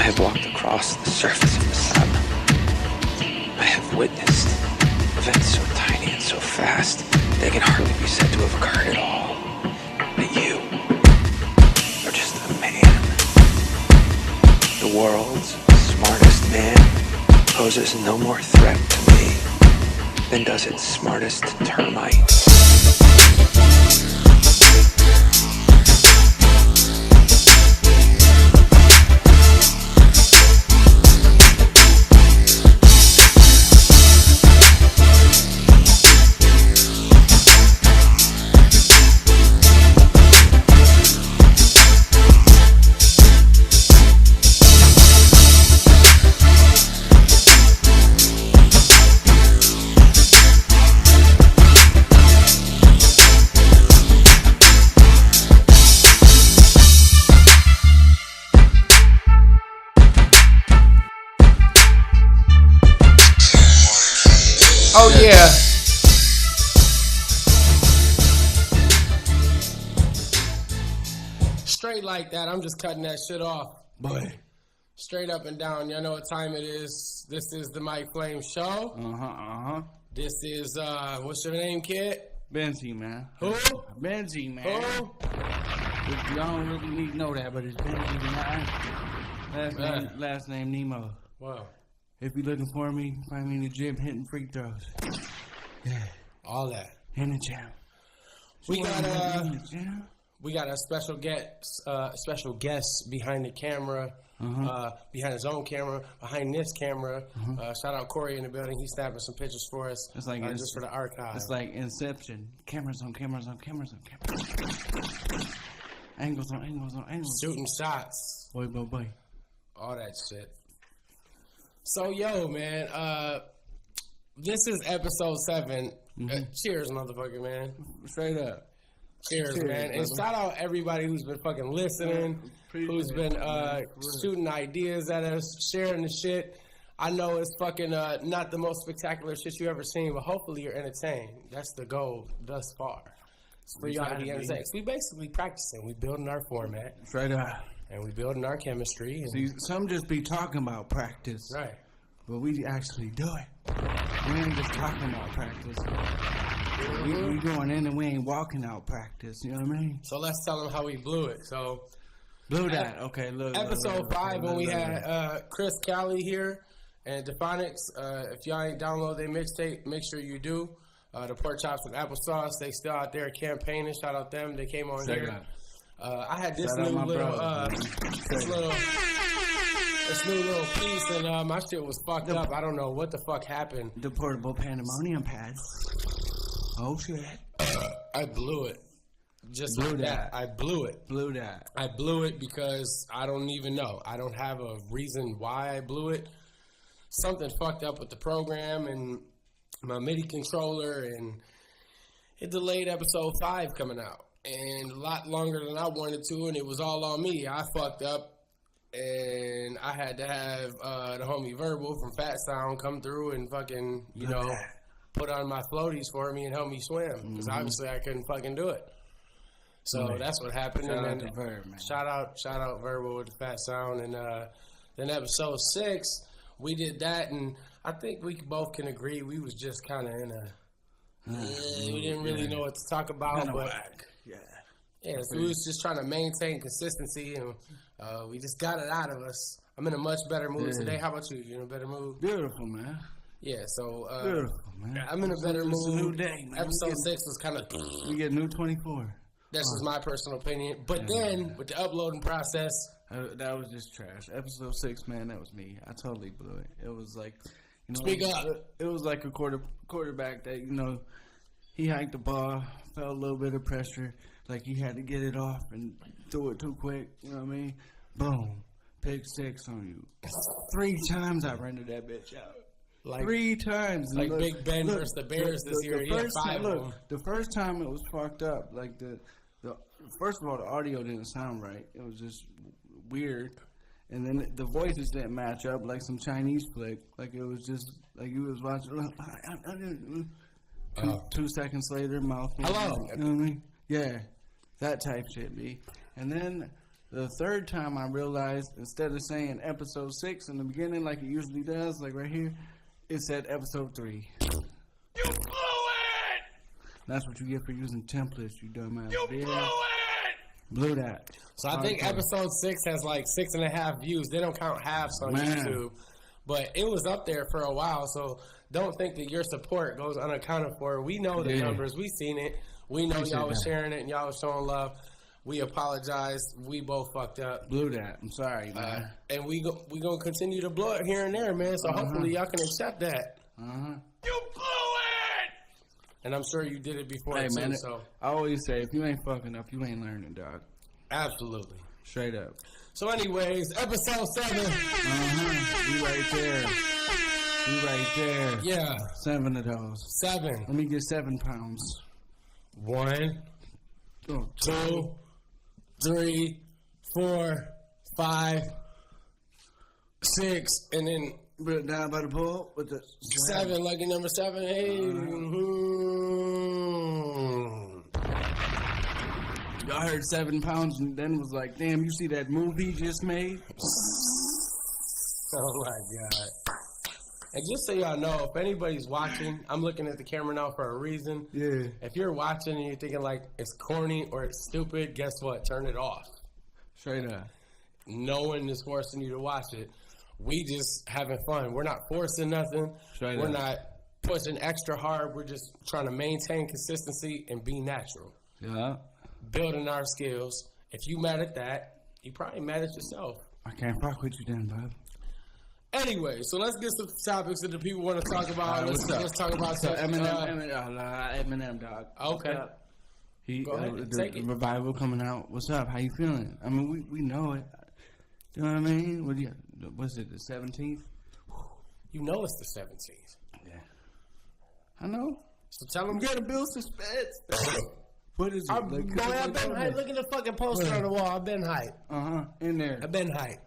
have walked across the surface of the sun. I have witnessed events so tiny and so fast they can hardly be said to have occurred at all. But you are just a man. The world's smartest man poses no more threat to me than does its smartest termite. Oh yeah. Straight like that. I'm just cutting that shit off. Boy. Straight up and down. Y'all know what time it is. This is the Mike Flamez show. This is what's your name, kid? Benzie, man. Who? Benzie, man. Who? Y'all don't really need to know that, but it's Benzie, man. Last name Nemo. Wow. If you're looking for me, find me in the gym hitting free throws. Yeah. All that. In the gym. We got a special guest behind the camera, behind his own camera, behind this camera. Shout out Corey in the building. He's snapping some pictures for us. It's like just for the archive. It's like Inception. Cameras on cameras on cameras on cameras. Angles on angles on angles. Shooting shots. Boy. All that shit. So, yo, man, this is episode 7. Cheers, motherfucker, man. Straight up. Cheers, man. And shout out everybody who's been fucking listening, who's been shooting ideas at us, sharing the shit. I know it's fucking not the most spectacular shit you ever seen, but hopefully you're entertained. That's the goal thus far. It's for y'all to be entertained. We basically practicing. We building our format. Straight up. And we building our chemistry. And see, some just be talking about practice. Right. But we actually do it. We ain't just talking about practice. We going in and we ain't walking out practice. You know what I mean? So let's tell them how we blew it. So blew that. Okay, look. Episode 5 when we had Chris Cali here and Dephonics. If y'all ain't download their mixtape, make sure you do. The Pork Chops and Applesauce, they still out there campaigning. Shout out them. They came on here. I had this new little piece, and my shit was fucked up. I don't know what the fuck happened. The portable pandemonium pad. Oh shit! I blew it. Just blew like that. I blew it. Blew that. I blew it because I don't even know. I don't have a reason why I blew it. Something fucked up with the program and my MIDI controller, and it delayed episode 5 coming out. And a lot longer than I wanted to, and it was all on me. I fucked up, and I had to have the homie Verbal from Fat Sound come through and fucking, put on my floaties for me and help me swim. Because obviously I couldn't fucking do it. So that's what happened. Shout out Verbal with the Fat Sound. And then episode 6, we did that, and I think we both can agree we was just kind of in a... we didn't really know what to talk about, but... Yeah, so we was just trying to maintain consistency, and we just got it out of us. I'm in a much better mood today. How about you? You in a better mood? Beautiful, man. Yeah, so beautiful, man. I'm in a better mood. It's a new day, man. Episode 6 was kind of... We get new 24. That's just my personal opinion. But then, with the uploading process... that was just trash. Episode 6, man, that was me. I totally blew it. It was like... Speak up. It was like a quarterback that, he hiked the ball, felt a little bit of pressure... Like he had to get it off and threw it too quick. You know what I mean? Boom. Pick 6 on you. 3 times I rendered that bitch out. Like 3 times. Like Big Ben versus the Bears this year. The first time it was fucked up. Like the first of all, the audio didn't sound right. It was just weird. And then the voices didn't match up like some Chinese flick. Like it was just like you was watching. 2 seconds later, mouth. Hello. You know what I mean? Yeah. That type shit, B. And then The third time I realized, instead of saying episode 6 in the beginning like it usually does, like right here, it said episode 3. You blew it! That's what you get for using templates, you dumbass. You blew it! Blew that. So I think episode 6 has like 6.5 views. They don't count halves on YouTube. But it was up there for a while, so don't think that your support goes unaccounted for. We know the numbers. We seen it. We know y'all was sharing it and y'all was showing love. We apologize. We both fucked up. Blew that. I'm sorry, man. And we gonna continue to blow it here and there, man. So hopefully y'all can accept that. You blew it! And I'm sure you did it before too. Man, so I always say, if you ain't fucking up, you ain't learning, dog. Absolutely. Straight up. So anyways, episode 7. We right there. We right there. Yeah. 7 of those. 7. Let me get 7 pounds. 1, 2, 3, 4, 5, 6, and then Put it down by the pool with the 7, lucky number 7. Hey. Y'all heard 7 pounds and then was like, damn, you see that movie just made? Oh my God. And just so y'all know, if anybody's watching, I'm looking at the camera now for a reason. Yeah. If you're watching and you're thinking like it's corny or it's stupid, guess what? Turn it off. Straight up. No one is forcing you to watch it. We just having fun. We're not forcing nothing. Straight We're up. not pushing extra hard. We're just trying to maintain consistency and be natural. Yeah. Building our skills. If you mad at that, you probably mad at yourself. I can't fuck with you then, bub. Anyway, so let's get some topics that the people want to talk about. Let's talk about some Eminem, dog. Okay. He take the it. revival coming out. What's up? How you feeling? I mean, we know it. You know what I mean? What do you? What's it? The 17th? You know it's the 17th. Yeah. I know. So tell them. You gotta build suspense. What is it? I've been hype. Look at the fucking poster on the wall. I've been hype. In there. I've been hype.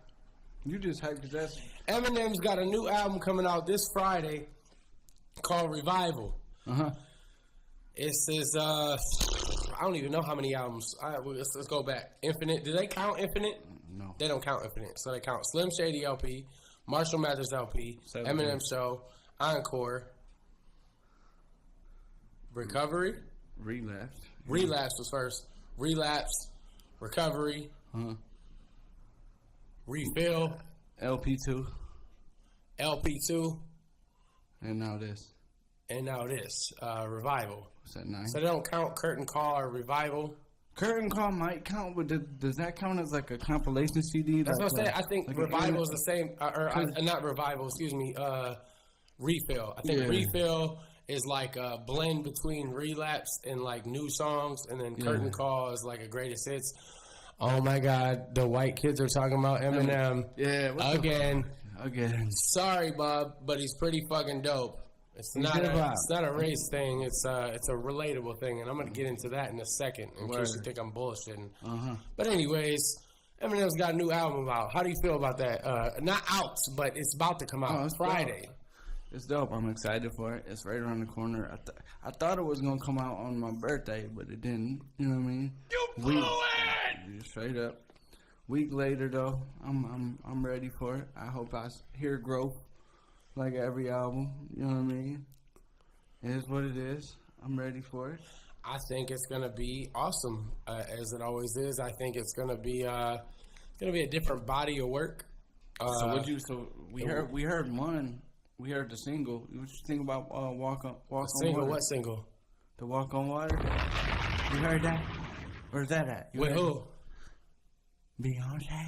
You just hyped because that's... Eminem's got a new album coming out this Friday called Revival. It's his, I don't even know how many albums. Let's go back. Infinite. Do they count Infinite? No. They don't count Infinite. So they count Slim Shady LP, Marshall Mathers LP, Eminem Show, Encore, Recovery. Relapse. Relapse was first. Relapse, Recovery, Refill, LP2. LP2, And now this. Revival. What's that, 9? So they don't count Curtain Call or Revival. Curtain Call might count, but does that count as like a compilation CD? That's what I'm saying. I think like Revival is the same, not Revival, excuse me, Refill. I think Refill is like a blend between Relapse and like new songs, and then Curtain Call is like a greatest hits. Oh my God, the white kids are talking about Eminem. Yeah, again. Sorry, Bob, but he's pretty fucking dope. It's not a race thing. It's a relatable thing, and I'm gonna get into that in a second in case you think I'm bullshitting. But anyways, Eminem's got a new album out. How do you feel about that? Not out, but it's about to come out. It's Friday. Dope. It's dope. I'm excited for it. It's right around the corner. I thought it was gonna come out on my birthday, but it didn't. You know what I mean? You blew it. Straight up. Week later though, I'm ready for it. I hope I hear growth like every album. You know what I mean? It is what it is. I'm ready for it. I think it's gonna be awesome, as it always is. I think it's gonna be a different body of work. We heard one. We heard the single. What you think about Walk on Water? What single? The Walk on Water. You heard that? Where's that at? With who? Beyonce.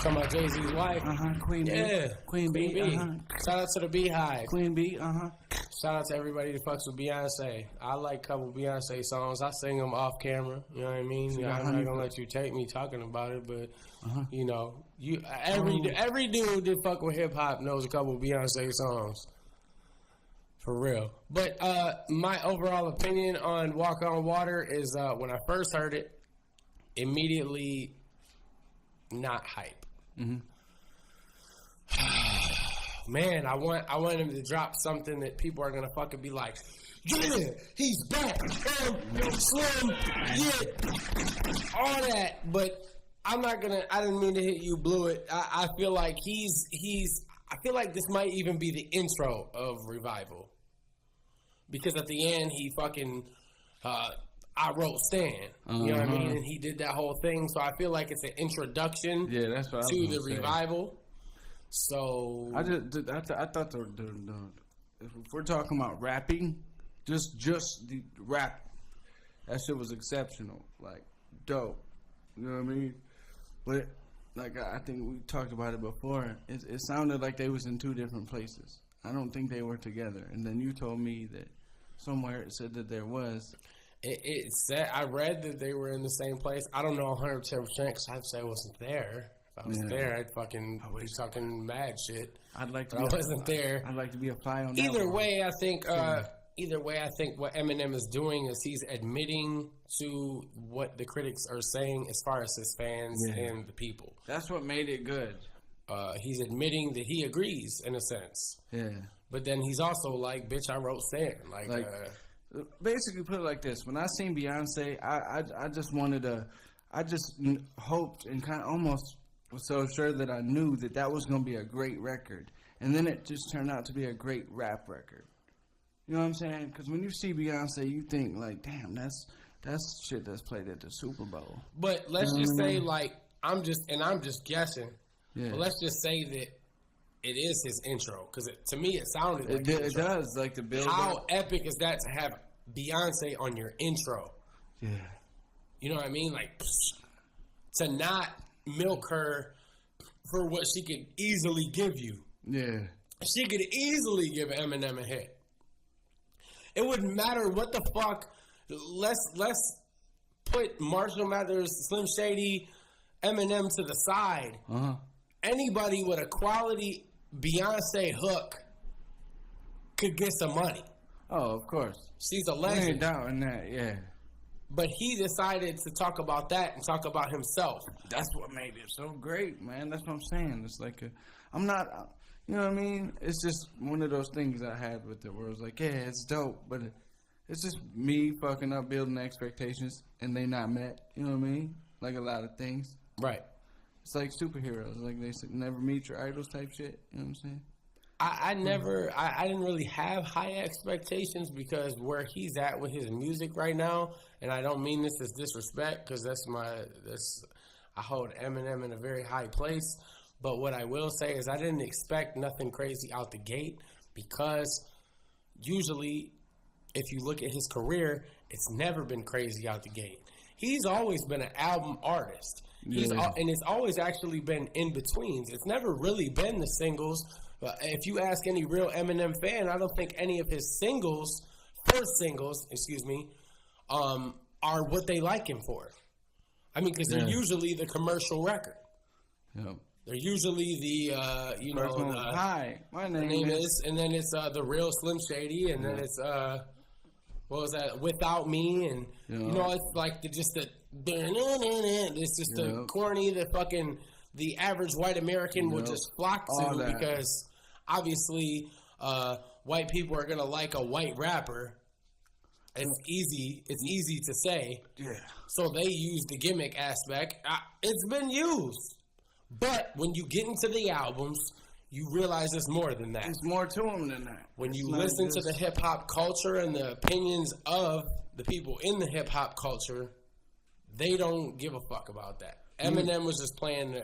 Talking about Jay-Z's wife. Queen B. Yeah. Queen B. Shout out to the Beehive. Queen B. Shout out to everybody that fucks with Beyonce. I like a couple Beyonce songs. I sing them off camera. You know what I mean? I'm not gonna let you take me talking about it, but you know, every dude that fuck with hip hop knows a couple Beyonce songs. For real. But my overall opinion on Walk on Water is when I first heard it, immediately not hype. Man, I want him to drop something that people are gonna fucking be like, yeah, he's back, Slim, yeah, all that. But I'm not gonna. I didn't mean to hit you. Blew it. I feel like he's. I feel like this might even be the intro of Revival, because at the end he fucking. I wrote Stan. You know what I mean? And he did that whole thing. So I feel like it's an introduction. Yeah, that's what I was to gonna the say. Revival. So I thought if we're talking about rapping, just the rap, that shit was exceptional, like dope. You know what I mean? But like I think we talked about it before. It sounded like they was in two different places. I don't think they were together. And then you told me that somewhere it said that there was. It said, I read that they were in the same place. I don't know 100% because I'd say I wasn't there. If I was there, I'd fucking be talking mad shit. I'd like to. But I wasn't there. I'd like to be a fly on that. Either way, I think what Eminem is doing is he's admitting to what the critics are saying as far as his fans and the people. That's what made it good. He's admitting that he agrees in a sense. Yeah. But then he's also like, "Bitch, I wrote Stan." Like basically, put it like this: when I seen Beyonce, I just wanted to, I just hoped and kind of almost was so sure that I knew that was going to be a great record, and then it just turned out to be a great rap record. You know what I'm saying? Because when you see Beyonce, you think like, damn, that's shit that's played at the Super Bowl. But let's just say, like, I'm just guessing. Yeah. But let's just say that it is his intro, because to me it sounded like it does, like the build. How epic is that to have Beyonce on your intro? Yeah. You know what I mean? Like, to not milk her for what she could easily give you. Yeah. She could easily give Eminem a hit. It wouldn't matter what the fuck. Let's put Marshall Mathers, Slim Shady, Eminem to the side. Anybody with a quality Beyonce hook could get some money. Oh, of course. She's a I legend. ain't doubting that, yeah. But he decided to talk about that and talk about himself. That's what made it so great, man. That's what I'm saying. It's like I'm not, you know what I mean? It's just one of those things I had with it where it was like, yeah, it's dope, but it's just me fucking up building expectations and they not met. You know what I mean? Like a lot of things. Right. It's like superheroes. Like they never meet your idols type shit. You know what I'm saying? I didn't really have high expectations because where he's at with his music right now, and I don't mean this as disrespect because I hold Eminem in a very high place, but what I will say is I didn't expect nothing crazy out the gate because usually if you look at his career, it's never been crazy out the gate. He's always been an album artist. And it's always actually been in betweens. It's never really been the singles. If you ask any real Eminem fan, I don't think any of his first singles, are what they like him for. I mean, because they're usually the commercial record. Yep. They're usually the, hi, my name is, and then it's the real Slim Shady, and then it's, what was that, Without Me, and, it's like it's just the corny, the fucking, the average white American would just flock to because obviously white people are going to like a white rapper. It's easy to say. Yeah. So they use the gimmick aspect. It's been used. But when you get into the albums, you realize it's more than that. There's more to them than that. When you listen to the hip-hop culture and the opinions of the people in the hip-hop culture, they don't give a fuck about that. Eminem was just playing.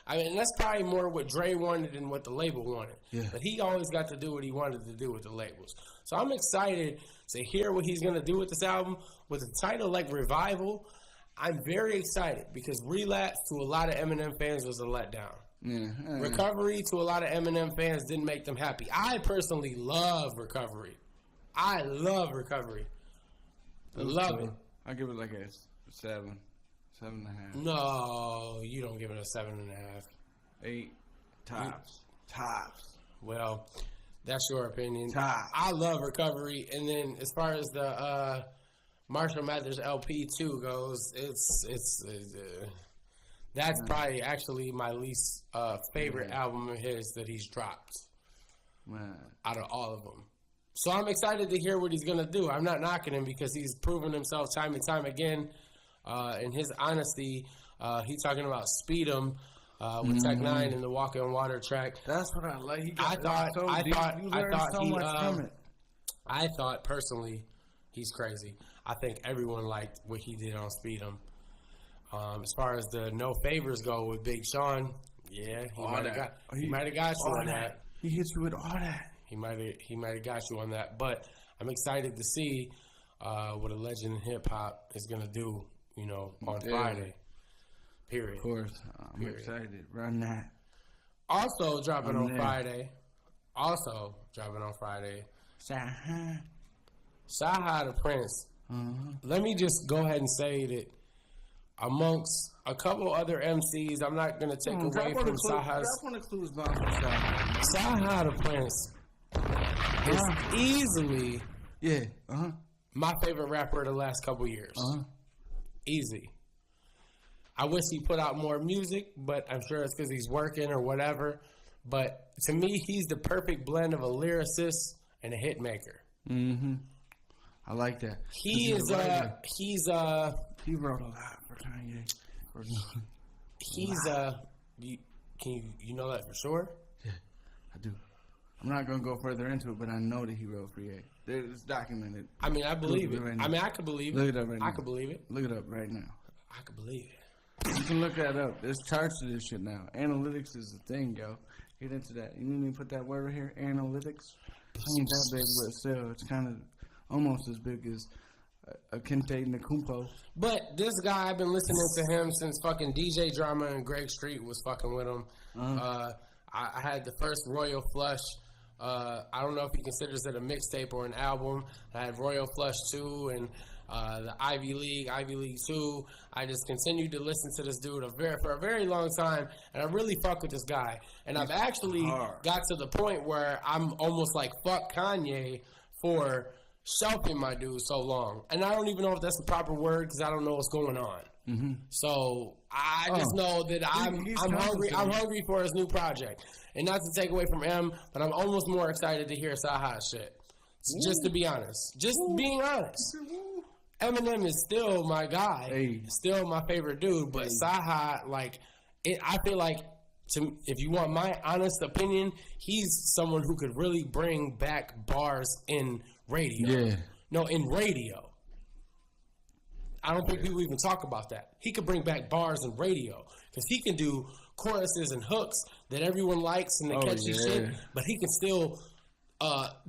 I mean, that's probably more what Dre wanted than what the label wanted. Yeah. But he always got to do what he wanted to do with the labels. So I'm excited to hear what he's going to do with this album. With a title like Revival, I'm very excited because Relapse to a lot of Eminem fans was a letdown. Yeah. Recovery to a lot of Eminem fans didn't make them happy. I personally love Recovery. I love Recovery. I love it. I give it like a 7. 7.5. No, you don't give it a 7.5. 8. Tops. Well, that's your opinion. Tops. I love Recovery, and then as far as the Marshall Mathers LP 2 goes, it's that's probably actually my least favorite album of his that he's dropped. Out of all of them. So I'm excited to hear what he's gonna do. I'm not knocking him because he's proven himself time and time again. in his honesty, he talking about Speed 'em with Tech 9 in the Walk on Water track. That's what I like. I thought personally, he's crazy. I think everyone liked what he did on Speed 'em. As far as the no favors go with Big Sean, yeah, he might have got you on that. He hits you with all that. He might have got you on that. But I'm excited to see what a legend in hip hop is gonna do. On Friday. Period. Of course, I'm excited. Run that. Also dropping on Friday. Chyhi Da Prynce. Let me just go ahead and say that amongst a couple other MCs, I'm not going to take away from Chyhi's. Chyhi Da Prynce is easily my favorite rapper of the last couple years. Easy. I wish he put out more music, but I'm sure it's because he's working or whatever. But to me, he's the perfect blend of a lyricist and a hit maker. I like that. He wrote a lot for Kanye. You know that for sure? Yeah, I do. I'm not gonna go further into it, but I know that he wrote for Ye. It's documented. I mean, I believe it. Right, I could believe it. Look it up right now. I could believe it. Look it up right now. I could believe it. You can look that up. There's charts to this shit now. Analytics is the thing, yo. Get into that. You need me to put that word right here? Analytics. It ain't that big, but still, it's kind of almost as big as Kente Nkumpo. But this guy, I've been listening to him since fucking DJ Drama and Greg Street was fucking with him. I had the first Royal Flush. I don't know if he considers it a mixtape or an album. I had Royal Flush 2 and the Ivy League 2. I just continued to listen to this dude for a very long time, and I really fuck with this guy. And I've actually got to the point where I'm almost like, fuck Kanye for shelving my dude so long. And I don't even know if that's the proper word because I don't know what's going on. So I just know that I'm hungry. I'm hungry for his new project. And not to take away from M, but I'm almost more excited to hear Chyhi's shit. Just to be honest. Just being honest. Eminem is still my guy. Still my favorite dude. But Chyhi, I feel like, if you want my honest opinion, he's someone who could really bring back bars in radio. Yeah. No, in radio. I don't think people even talk about that. He could bring back bars in radio because he can do choruses and hooks that everyone likes and the catchy shit, but he can still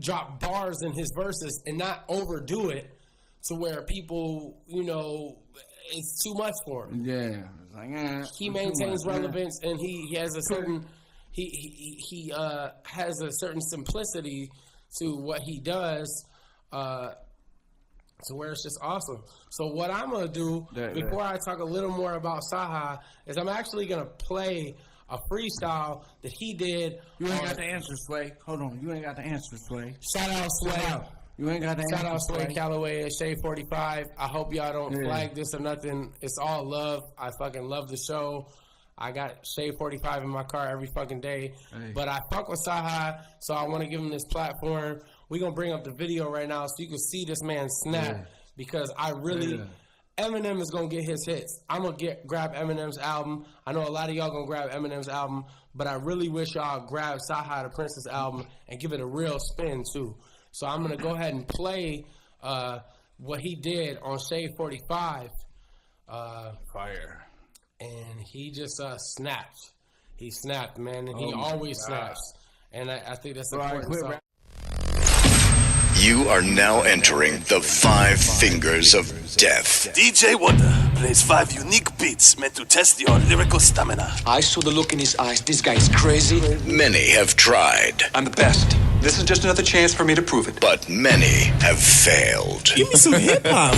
drop bars in his verses and not overdo it to where people, it's too much for him. Yeah, it's like, he maintains relevance, and he has a certain he has a certain simplicity to what he does, to where it's just awesome. So what I'm gonna do before I talk a little more about Chyhi is I'm actually gonna play a freestyle that he did. You ain't got the answer, Sway. Hold on, you ain't got the answer, Sway. Shout out, Sway. You ain't got the answer. Shout out, Sway Calloway at Shade 45. I hope y'all don't flag this or nothing. It's all love. I fucking love the show. I got Shade 45 in my car every fucking day. But I fuck with Chyhi, so I want to give him this platform. We're going to bring up the video right now so you can see this man snap because I really... Eminem is going to get his hits. I'm going to grab Eminem's album. I know a lot of y'all going to grab Eminem's album, but I really wish y'all grab Chyhi Da Prynce's album and give it a real spin, too. So I'm going to go ahead and play what he did on Shade 45. Fire. And he just snapped. He snapped, man, and he always snaps. And I think that's important. So. You are now entering the 5 Fingers of Death. DJ Wonder plays 5 unique beats meant to test your lyrical stamina. I saw the look in his eyes. This guy is crazy. Many have tried. I'm the best. This is just another chance for me to prove it. But many have failed. Give me some hip-hop.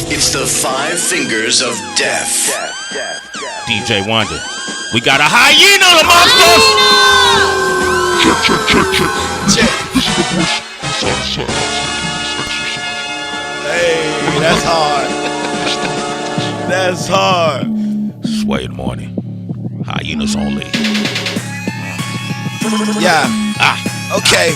It's the 5 Fingers of Death. DJ Wonder. We got a hyena amongst us! Hey, that's hard. That's hard. Sway in the morning. Hyenas only. Yeah. Okay.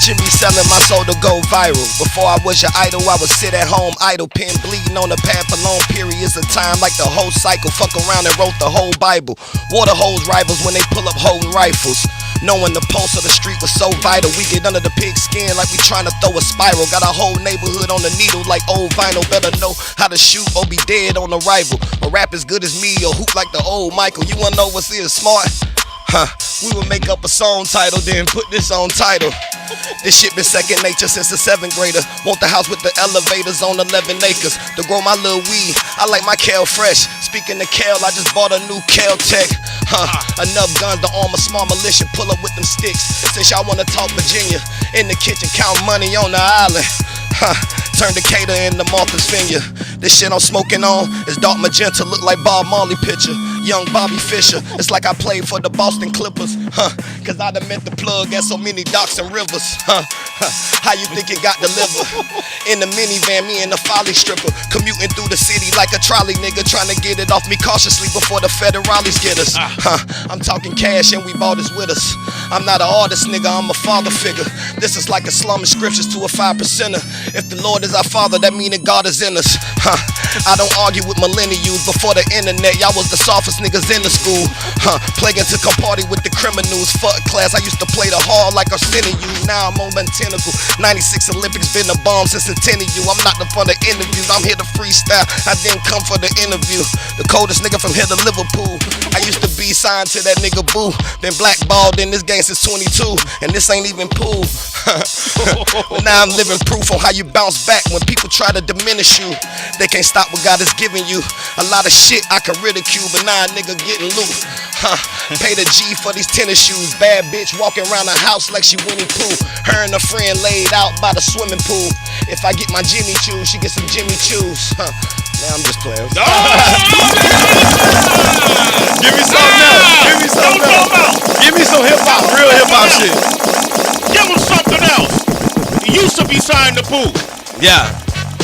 Watching me selling my soul to go viral. Before I was your idol, I would sit at home idle, pen bleeding on the pad for long periods of time, like the whole cycle. Fuck around and wrote the whole Bible. Water hose rivals when they pull up holding rifles. Knowing the pulse of the street was so vital. We get under the pig skin like we trying to throw a spiral. Got our whole neighborhood on the needle like old vinyl. Better know how to shoot or be dead on arrival. Or rap as good as me or hoop like the old Michael. You wanna know what's here smart? We would make up a song title, then put this on title. This shit been second nature since a 7th grader. Want the house with the elevators on 11 acres. To grow my little weed, I like my kale fresh. Speaking of kale, I just bought a new kale tech. Enough guns to arm a small militia. Pull up with them sticks. Since y'all wanna talk Virginia, in the kitchen count money on the island. Turn Decatur into Martha's Vineyard. This shit I'm smoking on is dark magenta, look like Bob Marley picture. Young Bobby Fischer, it's like I played for the Boston Clippers. Cause I done meant to plug at so many docks and rivers. How you think it got delivered? In the minivan, me and the folly stripper, commuting through the city like a trolley nigga, trying to get it off me cautiously before the federales get us. I'm talking cash and we bought this with us. I'm not an artist nigga, I'm a father figure. This is like a slum of scriptures to a 5%er. If the Lord is our father, that mean that God is in us. I don't argue with millennials. Before the internet, y'all was the softest niggas in the school. Plaguing to come party with the criminals. Fuck class, I used to play the hard like Arsenio. Now I'm on Tentacle. 96 Olympics, been a bomb since Centennial. I'm not the fun of interviews, I'm here to freestyle. I didn't come for the interview. The coldest nigga from here to Liverpool. I used to be signed to that nigga Boo. Been blackballed in this game since 22, and this ain't even pool. But now I'm living proof on how you bounce back when people try to diminish you. They can't stop what God has given you. A lot of shit I can ridicule, but now a nigga getting loot. Pay the G for these tennis shoes. Bad bitch walking around the house like she Winnie Pooh. Her and a friend laid out by the swimming pool. If I get my Jimmy Choo, she get some Jimmy Choos. Now I'm just playing. Give me something else. Give me something else. Give me some hip hop, real hip hop shit. Give him something else. He used to be signed to Pooh. Yeah.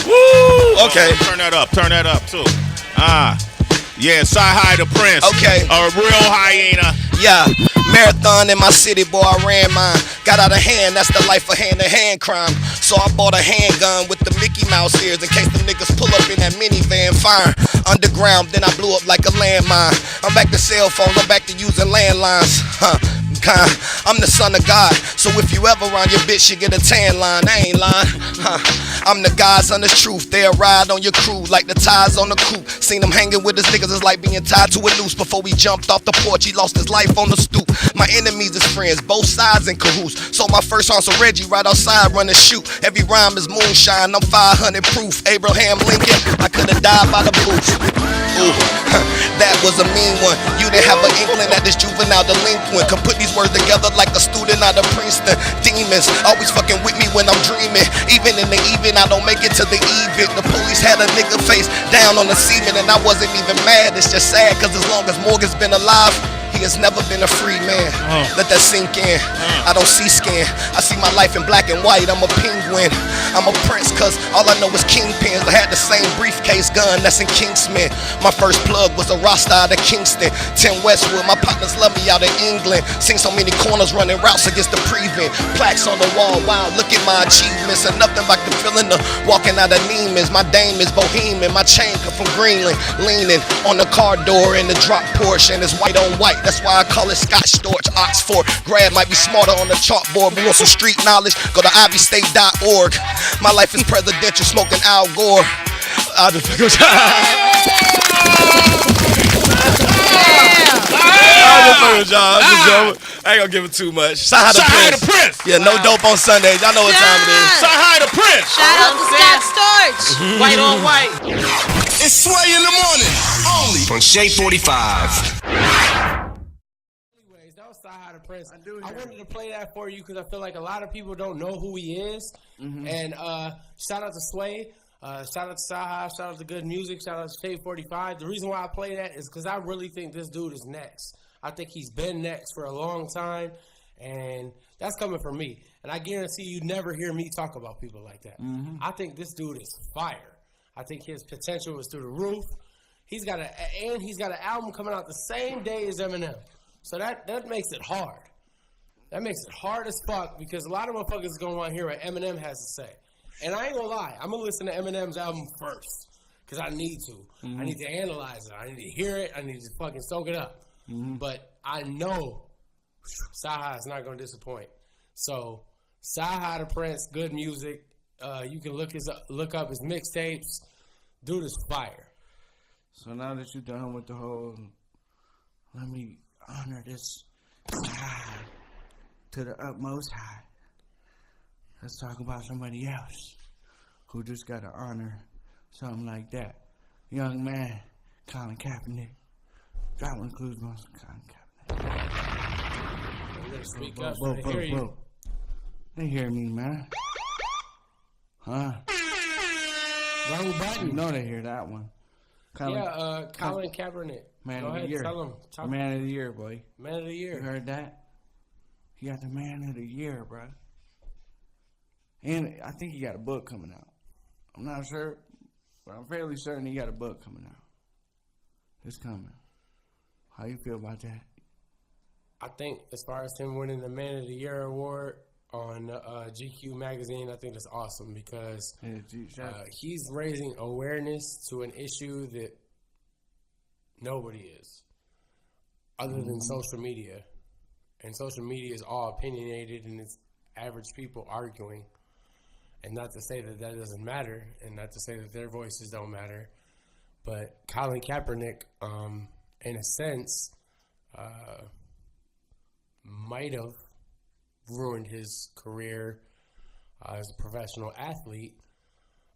Woo. Okay. Turn that up too. Yeah, Chyhi Da Prynce. Okay. A real hyena. Yeah. Marathon in my city, boy, I ran mine. Got out of hand, that's the life of hand-to-hand crime. So I bought a handgun with the Mickey Mouse ears in case the niggas pull up in that minivan fire. Underground, then I blew up like a landmine. I'm back to cell phones, I'm back to using landlines. I'm the son of God, so if you ever around your bitch, you get a tan line. I ain't lying. I'm the God's honest truth. They'll ride on your crew like the ties on the coupe. Seen him hanging with his niggas, it's like being tied to a noose. Before we jumped off the porch, he lost his life on the stoop. My enemies is friends, both sides in cahoots. So my first song's a Reggie right outside running shoot. Every rhyme is moonshine, I'm 500 proof. Abraham Lincoln, I could've died by the boots. Ooh, that was a mean one. You didn't have an inkling that this juvenile delinquent could put these words together like a student out of Princeton. Demons always fucking with me when I'm dreaming. Even in the evening, I don't make it to the event. The police had a nigga face down on the cement, and I wasn't even mad. It's just sad, cause as long as Morgan's been alive, he has never been a free man. Let that sink in. I don't see skin. I see my life in black and white. I'm a penguin. I'm a prince, cause all I know is kingpins. I had the same briefcase gun that's in Kingsman. My first plug was a Rasta out of Kingston. 10 Westwood, my partners love me out of England. Seen so many corners running routes against the prevent. Plaques on the wall, wow, look at my achievements. And nothing like the feeling of walking out of Neiman's. My dame is Bohemian, my chain come from Greenland. Leaning on the car door in the drop Porsche, and it's white on white. That's why I call it Scotch Storch. Oxford grad might be smarter on the chalkboard, but want some street knowledge, go to ivystate.org. My life is presidential, smoking Al Gore. I ain't gonna give it too much. Chyhi Da Prynce. Yeah, no dope on Sundays. Y'all know what time it is. Chyhi Da Prynce. Shout out to Scott Storch. White on white. It's Sway in the morning, only on Shea 45. Anyways, that was Chyhi Da Prynce. I wanted to play that for you because I feel like a lot of people don't know who he is. And shout out to Sway. Shout out to Chyhi. Shout out to Good Music. Shout out to Shea 45. The reason why I play that is because I really think this dude is next. I think he's been next for a long time, and that's coming from me. And I guarantee you never hear me talk about people like that. I think this dude is fire. I think his potential is through the roof. He's got an album coming out the same day as Eminem. So that makes it hard. That makes it hard as fuck because a lot of motherfuckers gonna want to hear what Eminem has to say. And I ain't gonna lie, I'm gonna listen to Eminem's album first because I need to. I need to analyze it. I need to hear it. I need to fucking soak it up. But I know Chyhi is not gonna disappoint. So Chyhi Da Prynce, good music. You can look up his mixtapes. Dude is fire. So now that you're done with the whole, let me honor this high to the utmost high. Let's talk about somebody else who just got to honor something like that. Young man, Colin Kaepernick. That one includes most of Colin Kaepernick. Speak up so they hear you. They hear me, man. Huh? Wrong button. You know they hear that one. Colin Kaepernick. Man Go of the ahead, year. tell him. Man of the year, boy. Man of the year. You heard that? He got the man of the year, bro. And I think he got a book coming out. I'm not sure, but I'm fairly certain he got a book coming out. It's coming. How you feel about that? I think as far as him winning the Man of the Year award on GQ magazine, I think that's awesome because he's raising awareness to an issue that nobody is, other than social media. And social media is all opinionated, and it's average people arguing. And not to say that that doesn't matter, and not to say that their voices don't matter, but Colin Kaepernick, in a sense, might have ruined his career as a professional athlete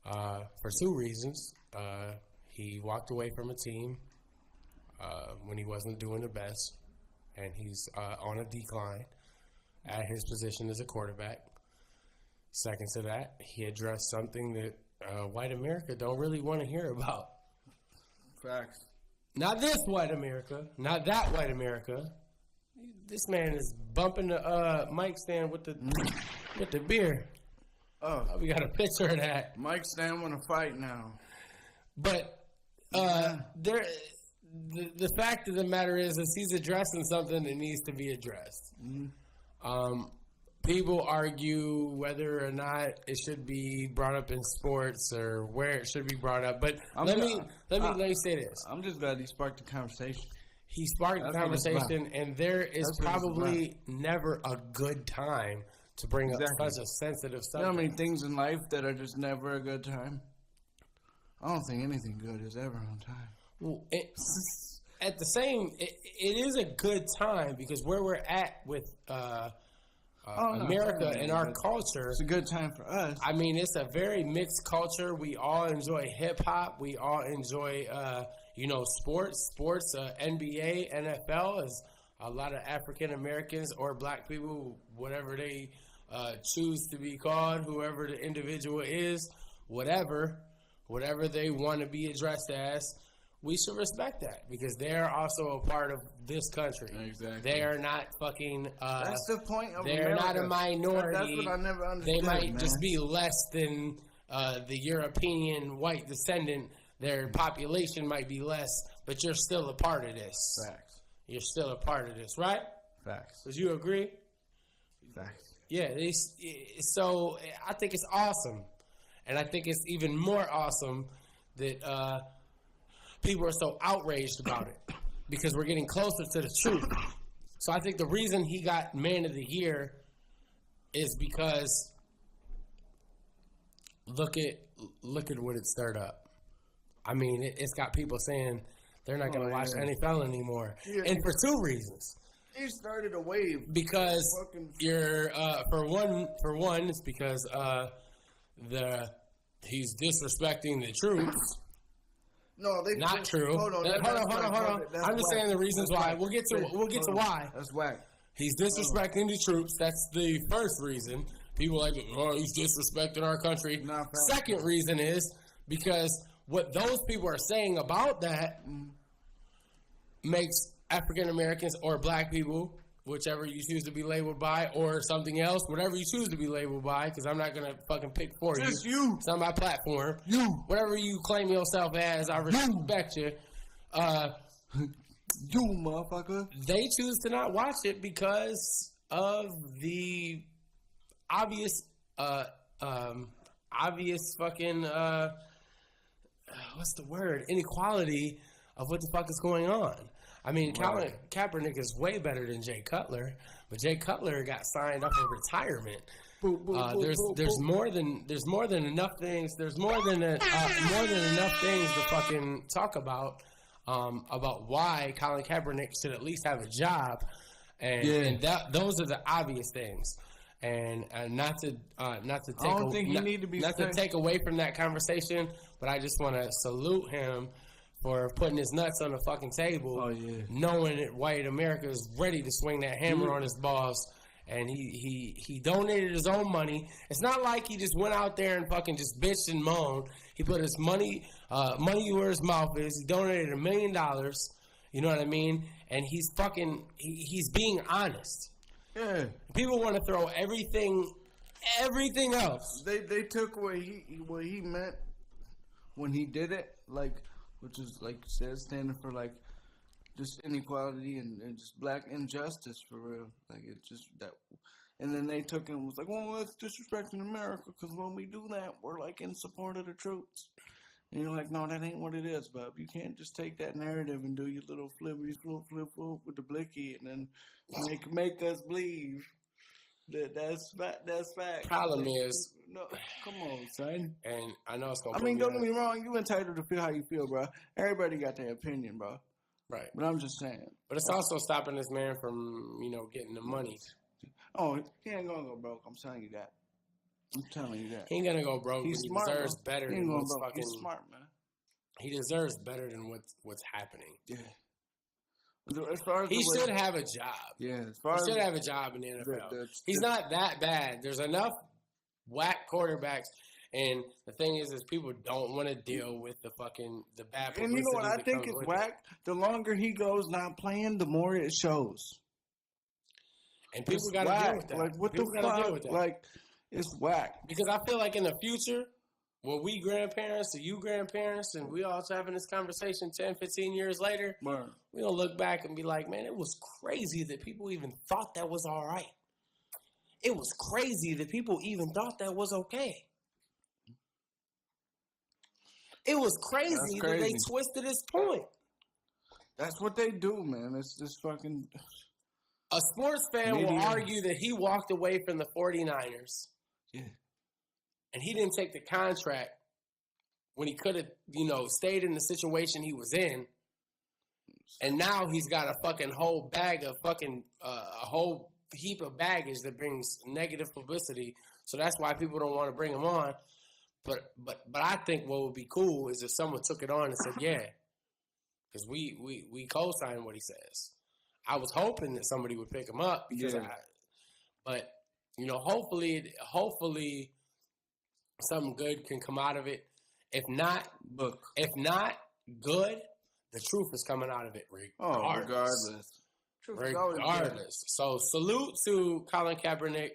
for two reasons. He walked away from a team when he wasn't doing the best, and he's on a decline at his position as a quarterback. Second to that, he addressed something that white America don't really want to hear about. Facts. Not this white America, not that white America. This man is bumping the mic stand with the beer. Oh, we got a picture of that. Mic stand want to fight now. But the fact of the matter is he's addressing something that needs to be addressed. People argue whether or not it should be brought up in sports or where it should be brought up. But let me say this. I'm just glad he sparked the conversation. He sparked the conversation, and there is probably never a good time to bring up such a sensitive subject. You know how many things in life that are just never a good time? I don't think anything good is ever on time. Well, it is a good time because where we're at with America and our culture. It's a good time for us. I mean, it's a very mixed culture. We all enjoy hip hop. We all enjoy, sports. NBA, NFL is a lot of African Americans or black people, whatever they choose to be called, whoever the individual is, whatever they want to be addressed as. We should respect that because they are also a part of this country. Exactly. They are not fucking. That's the point of They're America. not a minority. That's what I never understood. They might just be less than the European white descendant. Their population might be less, but you're still a part of this. Facts. You're still a part of this, right? Facts. Would you agree? Facts. Yeah. So I think it's awesome, and I think it's even more awesome that. People are so outraged about it because we're getting closer to the truth. So I think the reason he got Man of the Year is because look at what it stirred up. I mean, it's got people saying they're not going to watch NFL anymore, and for two reasons. He started a wave because you're for one, it's because he's disrespecting the troops. No, they not true. Hold on. I'm just saying the reasons why. We'll get to why. That's whack. He's disrespecting the troops. That's the first reason. People are like, oh, he's disrespecting our country. Second reason is because what those people are saying about that makes African Americans or black people, whichever you choose to be labeled by, or something else, whatever you choose to be labeled by, because I'm not going to fucking pick for you. Just you. It's on my platform. You. Whatever you claim yourself as, I respect you. You, motherfucker. They choose to not watch it because of the obvious fucking what's the word? Inequality of what the fuck is going on. I mean, Colin Kaepernick is way better than Jay Cutler, but Jay Cutler got signed up for retirement. There's more than enough things. There's more than enough things to fucking talk about why Colin Kaepernick should at least have a job, and those are the obvious things. And not to take away from that conversation, but I just want to salute him for putting his nuts on the fucking table, knowing that white America is ready to swing that hammer on his balls. And he donated his own money. It's not like he just went out there and fucking just bitched and moaned. He put his money where his mouth is. He donated $1 million. You know what I mean? And he's being honest. Yeah. People want to throw everything else. They took what he meant when he did it, like, which is like you said, standing for like just inequality and just black injustice for real. Like it's just that. And then they took him and was like, well, that's disrespecting America because when we do that, we're like in support of the troops. And you're like, no, that ain't what it is, bub. You can't just take that narrative and do your little flip with the blicky and then make us believe that's fact. Problem is, no, come on, son. And I know it's gonna. Don't get me wrong. You entitled to feel how you feel, bro. Everybody got their opinion, bro. Right. But I'm just saying. But it's also stopping this man from, getting the money. Oh, he ain't gonna go broke. I'm telling you that. I'm telling you that. He ain't gonna go broke. He's He smart, deserves bro. better He than ain't what's going broke. fucking. He's smart, man. He deserves better than what's happening. Yeah. As far as he should have a job. Yeah. He should have a job in the NFL. He's not that bad. There's enough whack quarterbacks. And the thing is people don't want to deal with the bad publicity. And you know what I think is whack? The longer he goes not playing, the more it shows. And people got to deal with that. Like, what the fuck? Like, it's whack. Because I feel like in the future, when we grandparents or you grandparents, and we all having this conversation 10, 15 years later, we're going to look back and be like, man, it was crazy that people even thought that was all right. It was crazy that people even thought that was okay. It was crazy that they twisted his point. That's what they do, man. It's just fucking... A sports fan will argue that he walked away from the 49ers. Yeah. And he didn't take the contract when he could have, stayed in the situation he was in. And now he's got a fucking whole bag of fucking, a whole heap of baggage that brings negative publicity. So that's why people don't want to bring him on. But I think what would be cool is if someone took it on and said, yeah, because we co-sign what he says. I was hoping that somebody would pick him up because hopefully something good can come out of it. If not good, the truth is coming out of it regardless. Regardless. So salute to Colin Kaepernick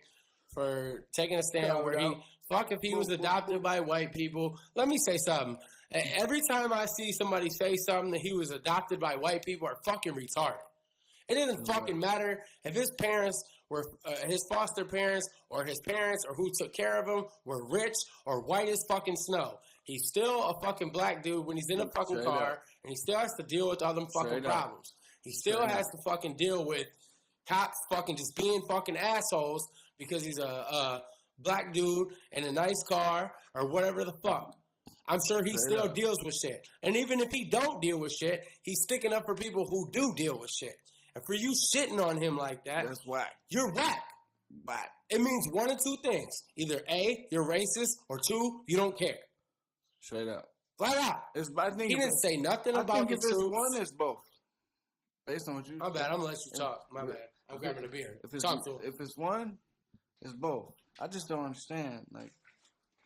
for taking a stand where he fuck if he was adopted by white people. Let me say something. Every time I see somebody say something that he was adopted by white people are fucking retarded. It doesn't fucking matter if his parents were his foster parents or his parents or who took care of him were rich or white as fucking snow. He's still a fucking black dude when he's in a fucking car, and he still has to deal with all them fucking problems. He still has to fucking deal with cops fucking just being fucking assholes because he's a black dude in a nice car or whatever the fuck. I'm sure he still deals with shit. And even if he don't deal with shit, he's sticking up for people who do deal with shit. And for you shitting on him like that, that's whack. You're whack. Whack. It means one of two things. Either A, you're racist, or two, you don't care. Straight up. Flat out. He didn't say nothing about the truth. One is both. Based on what you... My bad. I'm going to let you talk. My bad. I'm grabbing a beer. Talk to him. If it's one, it's both. I just don't understand. Like,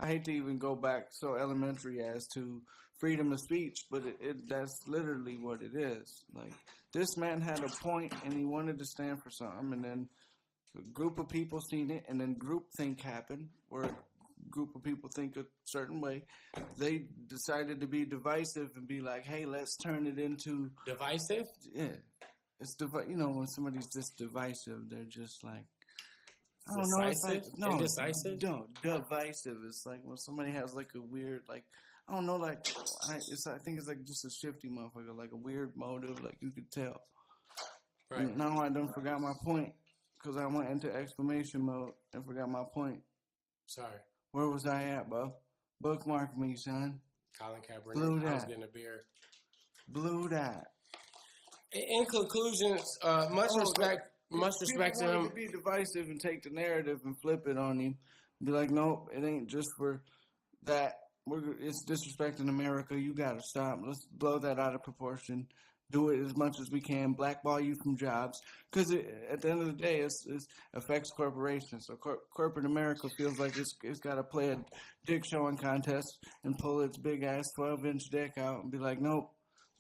I hate to even go back so elementary as to freedom of speech, but that's literally what it is. Like, this man had a point and he wanted to stand for something, and then a group of people seen it, and then groupthink happened where a group of people think a certain way. They decided to be divisive and be like, hey, let's turn it into... Divisive? Yeah. It's when somebody's just divisive, they're just like... I don't know. It's like Indecisive? No, divisive. It's like when somebody has like a weird, like I don't know, like I think it's like just a shifty motherfucker, like a weird motive, like you could tell. Right. And now I done forgot my point because I went into exclamation mode and forgot my point. Sorry. Where was I at, bro? Bookmark me, son. Colin Kaepernick. Blew that. I was getting a beer. Blew that. In conclusion, much respect to him. To be divisive and take the narrative and flip it on you. Be like, nope, it ain't just for that. It's disrespecting America. You gotta stop. Let's blow that out of proportion. Do it as much as we can. Blackball you from jobs. Because at the end of the day, it affects corporations. So corporate America feels like it's got to play a dick showing contest and pull its big ass 12-inch dick out and be like, nope,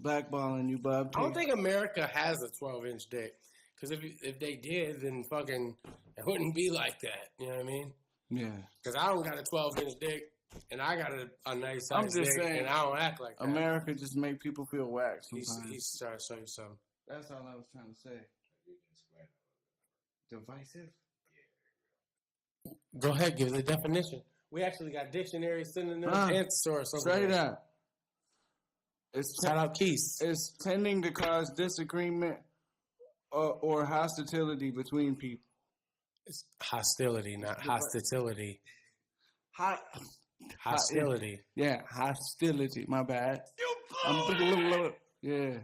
blackballing you, bub. I don't think America has a 12-inch dick. Because if they did, then fucking it wouldn't be like that. You know what I mean? Yeah. Because I don't got a 12-inch dick. And I got a nice size I'm just dick, saying, and I don't act like that. America just make people feel whacked sometimes. He's trying to show you something. That's all I was trying to say. Divisive? Go ahead, give the definition. We actually got dictionaries sitting in there and source. Straight up. Shout out Keys. It's tending to cause disagreement or hostility between people. It's hostility, not hostility. Hostility. Yeah, hostility. My bad. Yeah.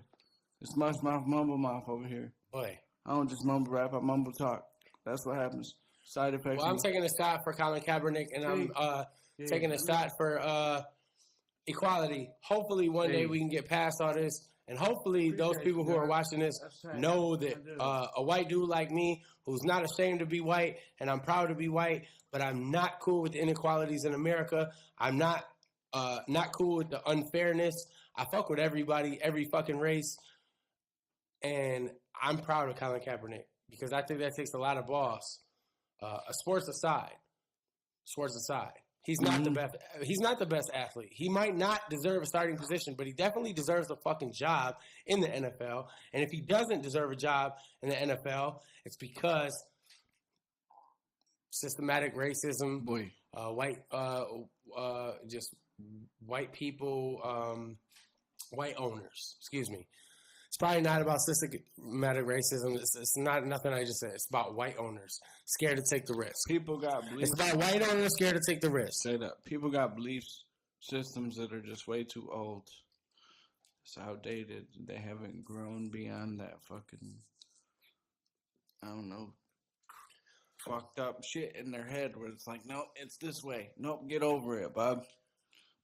It's much mouth, mumble mouth over here. Boy. I don't just mumble rap, I mumble talk. That's what happens. Side effects. Well, I'm taking a shot for Colin Kaepernick, and I'm taking a shot for equality. Hopefully one day we can get past all this, and hopefully those people who are watching this know that a white dude like me, who's not ashamed to be white, and I'm proud to be white, but I'm not cool with the inequalities in America. I'm not cool with the unfairness. I fuck with everybody, every fucking race, and I'm proud of Colin Kaepernick because I think that takes a lot of balls. Sports aside, he's not the best. He's not the best athlete. He might not deserve a starting position, but he definitely deserves a fucking job in the NFL. And if he doesn't deserve a job in the NFL, it's because systematic racism, just white people, white owners. Excuse me. It's probably not about systematic racism. It's not nothing I just said. It's about white owners scared to take the risk. People got beliefs. It's about white owners scared to take the risk. Say that. People got belief systems that are just way too old. It's outdated. They haven't grown beyond that fucking, I don't know, fucked up shit in their head where it's like, nope, it's this way. Nope, get over it, bub.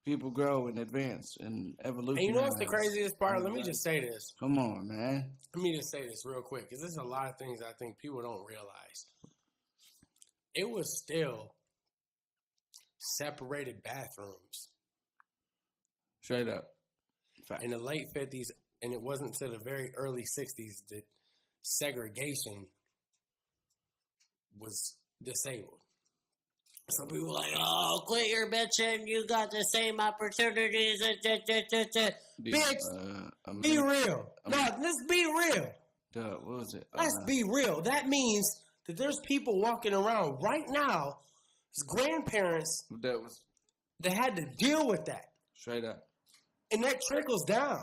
People grow and advance and evolution. And you know what's the craziest part? Let me just say this. Come on, man. Let me just say this real quick, because there's a lot of things I think people don't realize. It was still separated bathrooms. Straight up. In the late 50s, and it wasn't until the very early 60s that segregation was disabled. Some people are like, oh, quit your bitching. You got the same opportunities. Bitch, be real. No, let's be real. What was it? Let's be real. That means that there's people walking around right now, his grandparents, that had to deal with that. Straight up. And that trickles down.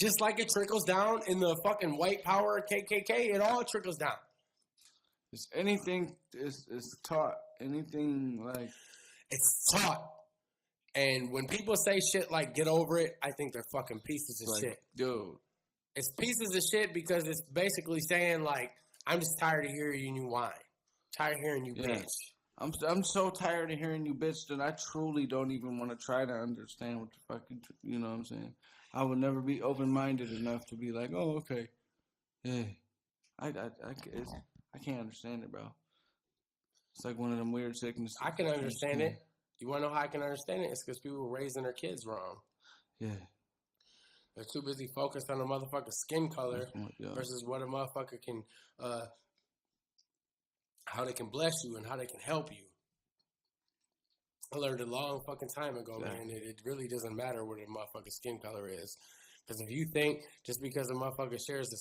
Just like it trickles down in the fucking white power KKK, it all trickles down. It's anything is taught. Anything like it's taught. And when people say shit like get over it, I think they're fucking pieces of shit. Dude. It's pieces of shit because it's basically saying like, I'm just tired of hearing you whine. Tired of hearing you bitch. I'm so tired of hearing you bitch that I truly don't even want to try to understand what the fucking, you know what I'm saying? I would never be open-minded enough to be like, oh, okay. Yeah. I can't understand it, bro. It's like one of them weird sicknesses. I can understand it. You want to know how I can understand it? It's because people were raising their kids wrong. Yeah. They're too busy focused on a motherfucker's skin color versus what a motherfucker can, how they can bless you and how they can help you. I learned a long fucking time ago, man, it really doesn't matter what a motherfucker's skin color is. Because if you think just because a motherfucker shares the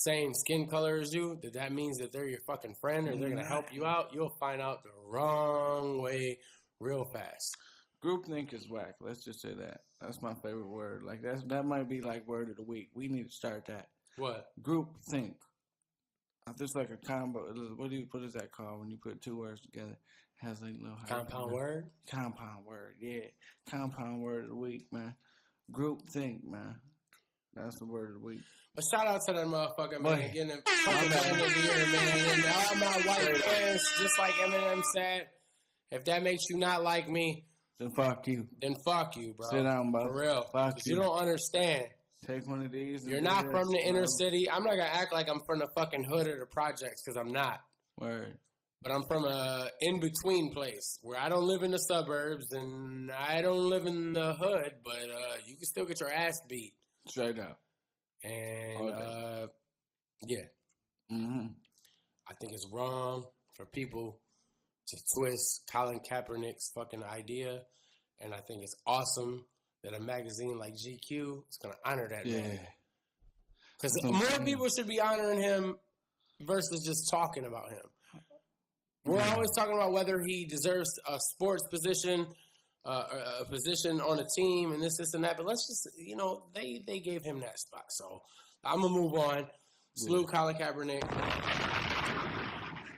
same skin color as you, that means that they're your fucking friend or they're going to help you out, you'll find out the wrong way real fast. Groupthink is whack. Let's just say that. That's my favorite word. Like that might be like word of the week. We need to start that. What? Groupthink. It's like a combo. What is that called when you put two words together? It has like little compound word. Compound word. Yeah. Compound word of the week, man. Groupthink, man. That's the word of the week. But shout out to that motherfucker, man. Getting the fucking man of the year, man. And all my white fans, just like Eminem said, if that makes you not like me, then fuck you. Then fuck you, bro. Sit down, bro. For real. Fuck you. You don't understand. Take one of these. You're not from the inner city. I'm not going to act like I'm from the fucking hood or the projects because I'm not. Word. But I'm from a in-between place where I don't live in the suburbs and I don't live in the hood, but you can still get your ass beat. Straight up. And, yeah. Mm-hmm. I think it's wrong for people to twist Colin Kaepernick's fucking idea. And I think it's awesome that a magazine like GQ is going to honor that man. Because more people should be honoring him versus just talking about him. We're always talking about whether he deserves a sports position, a position on a team, and this, and that. But let's just, they gave him that spot. So I'm going to move on. Salute Colin Kaepernick.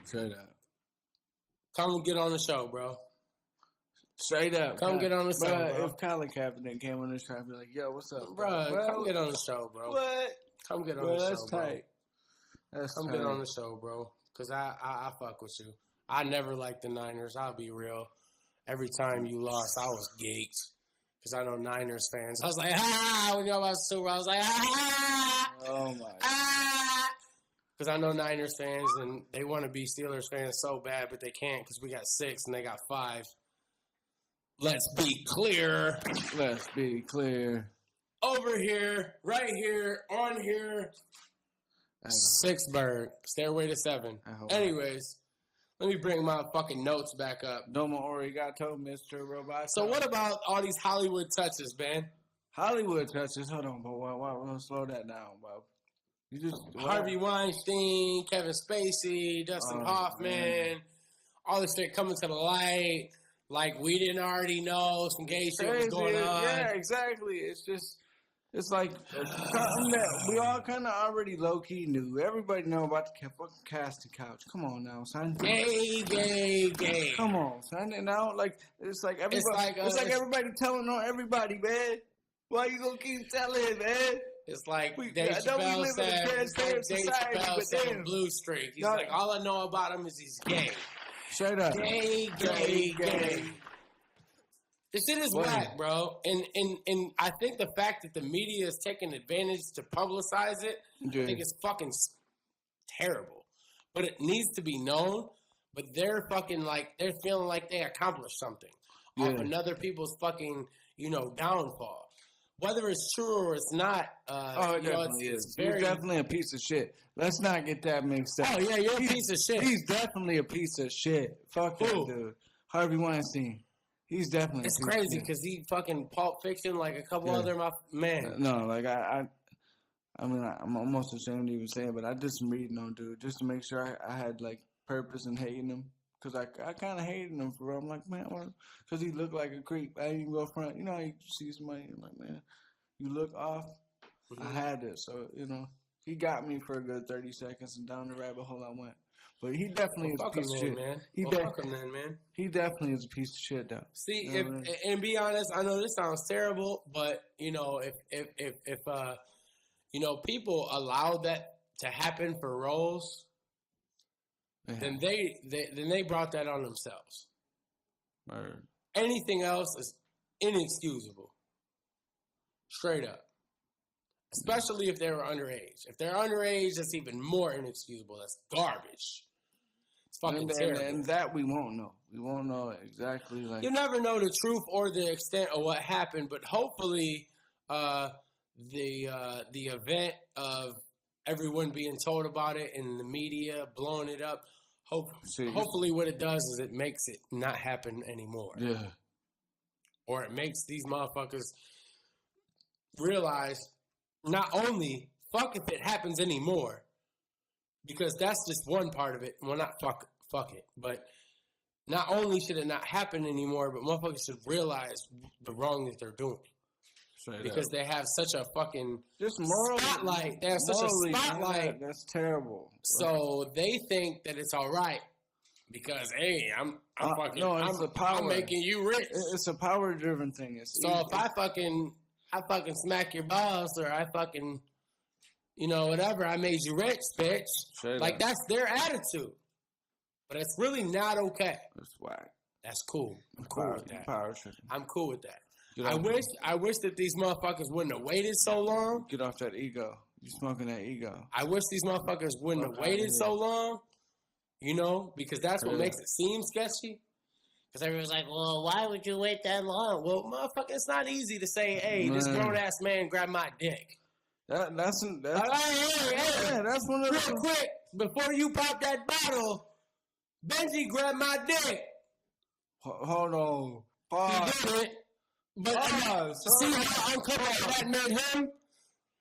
Straight up. Come get on the show, bro. Straight up. Come get on the show, bro. If Colin Kaepernick came on the show, I'd be like, yo, what's up, bro? Come get on the show, bro. What? Come get on the show, that's tight. Bro. Come get on the show, bro. Because I fuck with you. I never liked the Niners. I'll be real. Every time you lost, I was geeked. Because I know Niners fans. I was like, when y'all was Super Bowl, I was like, Oh, my God. Because I know Niners fans, and they want to be Steelers fans so bad, but they can't because we got 6 and they got 5. Let's be clear. Let's be clear. Over here, right here, on here. 6-bird. Stairway to 7. Anyways, let me bring my fucking notes back up. Domo arigato, Mr. Robot. So what about all these Hollywood touches, man? Hollywood touches? Hold on, bro. Slow that down, bro. You just Harvey Weinstein, Kevin Spacey, Dustin Hoffman, all this shit coming to the light. Like we didn't already know some gay shit was going on. Yeah, exactly. It's like something that we all kind of already low key knew. Everybody know about the fucking casting couch. Come on now, son. Gay. Come on, son. And now, it's like everybody. It's like everybody telling on everybody, man. Why you gonna keep telling, man? It's like Dave Chappelle said Blue Streak. He's like, all I know about him is he's gay. Straight up. Gay. This shit is whack, bro. And I think the fact that the media is taking advantage to publicize it, I think it's fucking terrible. But it needs to be known. But they're fucking they're feeling like they accomplished something off another people's fucking, downfall. Whether it's true or it's not, it definitely is. He's definitely a piece of shit. Let's not get that mixed up. Oh, yeah, you're a piece of shit. He's definitely a piece of shit. Fuck that dude. Harvey Weinstein. He's definitely It's crazy because he fucking Pulp Fiction like a couple other man. No, I'm almost ashamed to even say it, but I did some reading on dude just to make sure I had purpose in hating him. Because I kind of hated him for real. I'm like, man, because he looked like a creep. I didn't even go front. You see somebody, you're like, man, you look off. Mm-hmm. I had it. So, he got me for a good 30 seconds, and down the rabbit hole I went. But he definitely is a piece of shit. Man. He definitely is a piece of shit, though. See, and be honest, I know this sounds terrible, but, if people allow that to happen for roles, then they brought that on themselves. Word. Anything else is inexcusable. Straight up. Especially if they were underage. If they're underage, that's even more inexcusable. That's garbage. It's fucking terrible. And that we won't know. We won't know exactly. You never know the truth or the extent of what happened, but hopefully the event of everyone being told about it and the media blowing it up, hopefully what it does is it makes it not happen anymore. Yeah. Or it makes these motherfuckers realize not only fuck if it happens anymore, Because that's just one part of it. Well, not fuck it, but not only should it not happen anymore, but motherfuckers should realize the wrong that they're doing. Because they have such a fucking spotlight. They have such a spotlight. That's terrible. So they think that it's all right because hey, I'm fucking. No, it's a power. I'm making you rich. It's a power-driven thing. So if I fucking smack your balls or I fucking, whatever, I made you rich, bitch. Like that's their attitude. But it's really not okay. That's whack. That's cool. I'm cool with that. I'm cool with that. I wish that these motherfuckers wouldn't have waited so long. Get off that ego. You smoking that ego. I wish these motherfuckers wouldn't have waited so long. Because that's what makes it seem sketchy. Because everyone's like, well, why would you wait that long? Well, motherfucker, it's not easy to say, hey, this grown-ass man grabbed my dick. That's one of the... Real quick, before you pop that bottle, Benji grabbed my dick. Hold on. Pause. He did it. But see how uncomfortable that made him?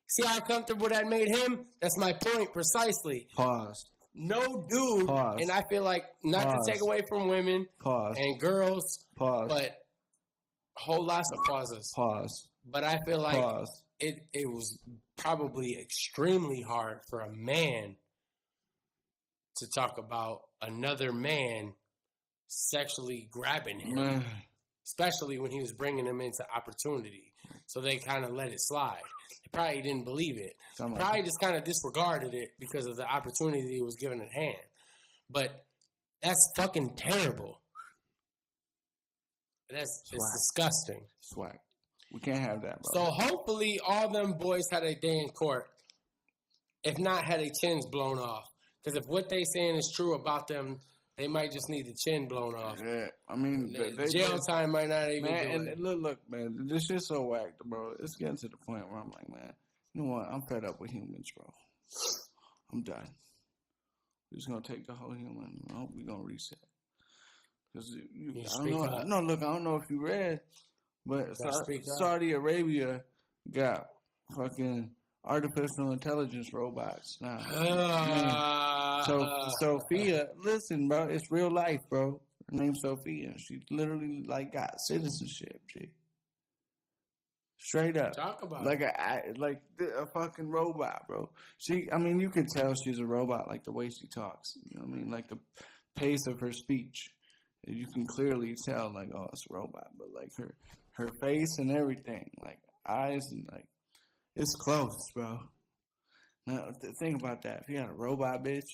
See how uncomfortable that made him? That's my point precisely. Pause. No dude, and I feel like not to take away from women and girls, but whole lots of pauses. But I feel like it was probably extremely hard for a man to talk about another man sexually grabbing him, especially when he was bringing him into opportunity. So they kind of let it slide. They probably didn't believe it. Probably just kind of disregarded it because of the opportunity he was given at hand. But that's fucking terrible. It's disgusting. Swag. We can't have that, bro. So hopefully all them boys had a day in court. If not, had their chins blown off. Because if what they saying is true about them, they might just need the chin blown off. Yeah, I mean, jail time might not even. Man, do it. And look, man, this shit's so whacked, bro. It's getting to the point where I'm like, man, you know what? I'm fed up with humans, bro. I'm done. We're just gonna take the whole human. We're gonna reset. Because I don't know. No, look, I don't know if you read, but Saudi Arabia got fucking artificial intelligence robots now. So Sophia, listen, bro, it's real life, bro. Her name's Sophia. She literally got citizenship, G. Straight up. Talk about like a fucking robot, bro. You can tell she's a robot, like the way she talks. You know what I mean? Like the pace of her speech. You can clearly tell, like, oh, it's a robot. But like her face and everything, like eyes and like, it's close, bro. Now think about that. If you got a robot, bitch,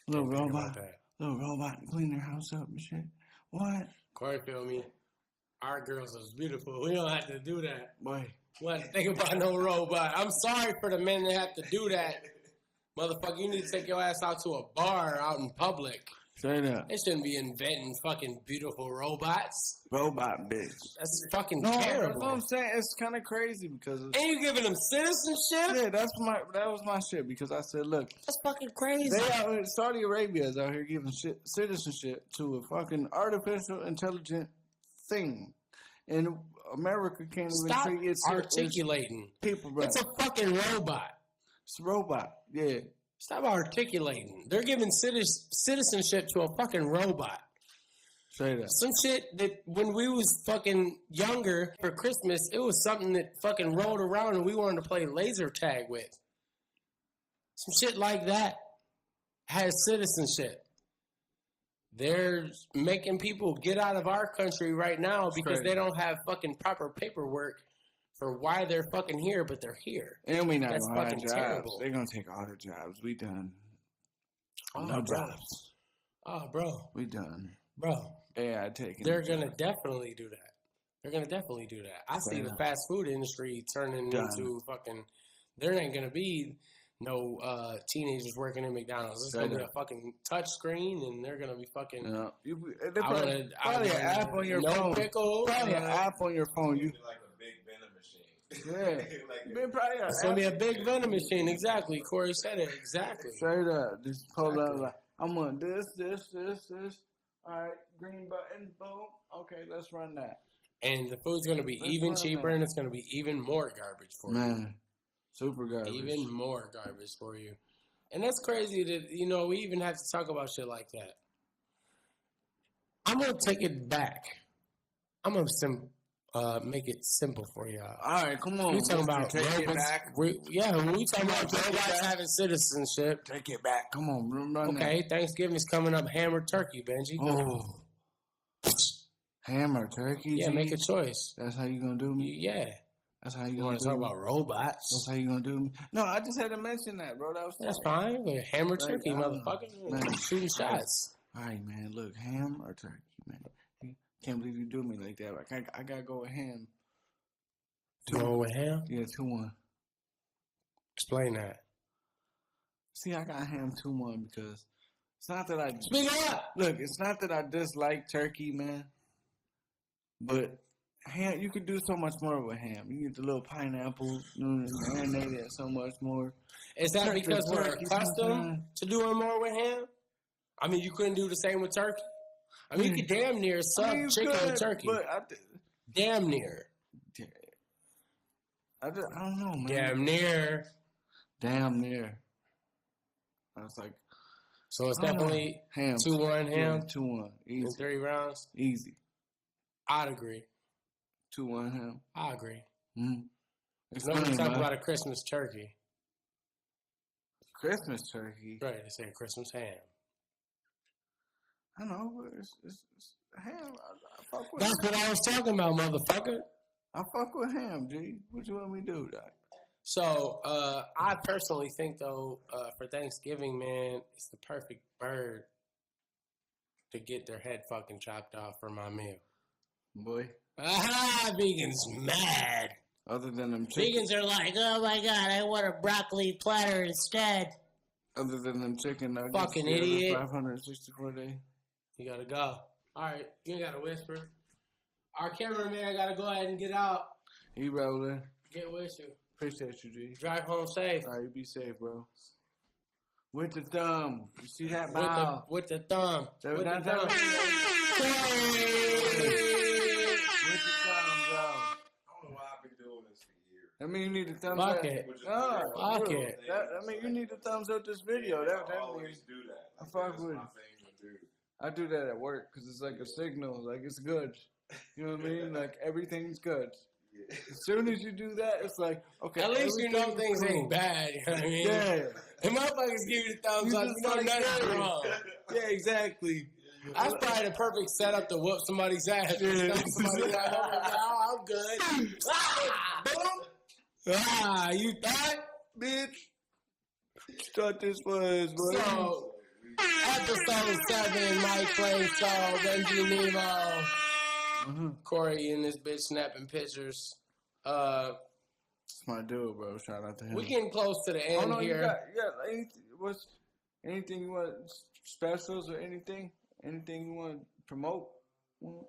little robot to clean their house up and shit. What? Corey, feel me? Our girls is beautiful. We don't have to do that. Boy. What? Think about no robot. I'm sorry for the men that have to do that. Motherfucker, you need to take your ass out to a bar out in public. Straight up. They shouldn't be inventing fucking beautiful robots. Robot bitch. That's fucking terrible. That's what I'm saying. It's kind of crazy because... And you giving them citizenship? Yeah, that was my shit because I said, look... That's fucking crazy. Saudi Arabia is out here giving citizenship to a fucking artificial intelligent thing. And America can't even treat it... articulating. People, bro. It's a fucking robot. It's a robot, yeah. Stop articulating. They're giving citizenship to a fucking robot. Straight up. Some shit that when we was fucking younger for Christmas, it was something that fucking rolled around and we wanted to play laser tag with. Some shit like that has citizenship. They're making people get out of our country right now because they don't have fucking proper paperwork for why they're fucking here, but they're here. And we not That's gonna have fucking jobs. terrible. They're gonna take all the jobs. We done. No jobs. Oh, bro. We done. Bro. AI taking. They're gonna definitely do that. They're gonna definitely do that. I see the fast food industry turning into fucking. There ain't gonna be no teenagers working in McDonald's. It's gonna be a fucking touch screen, and they're gonna be fucking. Yeah. Probably an app on your phone. Pickle. Probably an app on your phone. You like a big vending machine. Yeah. It's gonna be a big vending machine. Exactly. Corey said it. Exactly. Straight up. Just pull out like, I'm on this. All right, green button, boom. Okay, let's run that. And the food's gonna be even cheaper, and it's gonna be even more garbage for you. Man, super garbage. Even more garbage for you. And that's crazy that, we even have to talk about shit like that. I'm going to take it back. I'm going to make it simple for y'all. All right, come on. We talking about take it robots. back. We talking about robots having citizenship. Take it back. Come on, run Okay, that. Thanksgiving's coming up. Ham or turkey, Benji? Oh. Ham or turkey? Yeah, G? make a choice. That's how you going to do me? Yeah. That's how you You going want to to do talk me? about robots? That's how you going to do me? No, I just had to mention that, bro. That's fine. But ham or turkey, motherfucker. Man. Shooting shots. All right, man. Look, ham or turkey, man. Can't believe you do me like that. I got to go with ham. Going with ham? Yeah, 2-1. Explain that. See, I got ham 2-1 because it's not that I... Speak up! Look, it's not that I dislike turkey, man. But ham, you could do so much more with ham. You get the little pineapple, marinate it so much more. Is that because we're accustomed to doing more with ham? I mean, you couldn't do the same with turkey? I mean, you could damn near sub chicken with turkey. But damn near. I don't know, man. Damn near. Damn near. I was like... So it's definitely ham. 2-1 ham? 2-1. Easy. In 3 rounds? Easy. I'd agree. 2-1 ham. I agree. Mm-hmm. Nobody talk about a Christmas turkey. Christmas turkey? Right, they say Christmas ham. I know, but it's ham. I fuck with That's ham. what I was talking about, motherfucker. I fuck with ham, G. What you want me to do, Doc? So, I personally think, though, for Thanksgiving, man, it's the perfect bird to get their head fucking chopped off for my meal. Boy. Aha, vegans mad. Other than them chicken. Vegans are like, oh my God, I want a broccoli platter instead. Other than them chicken nuggets. Fucking idiot. 564 days. You gotta go. All right, you gotta whisper. Our cameraman gotta go ahead and get out. He rolling. Get with you. Appreciate you, G. Drive home safe. All right, you be safe, bro. With the thumb. You see that bow? With the thumb. With the thumb, bro. Fuck I don't know why I've been doing this for years. I mean, you need the thumbs up. it. Fuck it. I mean, you need to thumbs up this video. That always do that. I fuck with it. I do that at work because it's like a signal. Like, it's good. You know what I mean? Like, everything's good. Yeah. As soon as you do that, it's like, okay. At least you know things ain't bad. You know what I mean? Yeah. And motherfuckers give you the thumbs up. You know nothing's wrong. Yeah, exactly. That's probably the perfect setup to whoop somebody's ass. Yeah. Somebody like, oh, I'm good. You thought? Bitch. Thought this was, bro. So, episode 7, Mike Flame Show, Benji Nemo. Corey in this bitch snapping pictures. That's my dude, bro. Shout out to him. We getting close to the end here. Anything you want, specials or anything? Anything you want to promote? Man,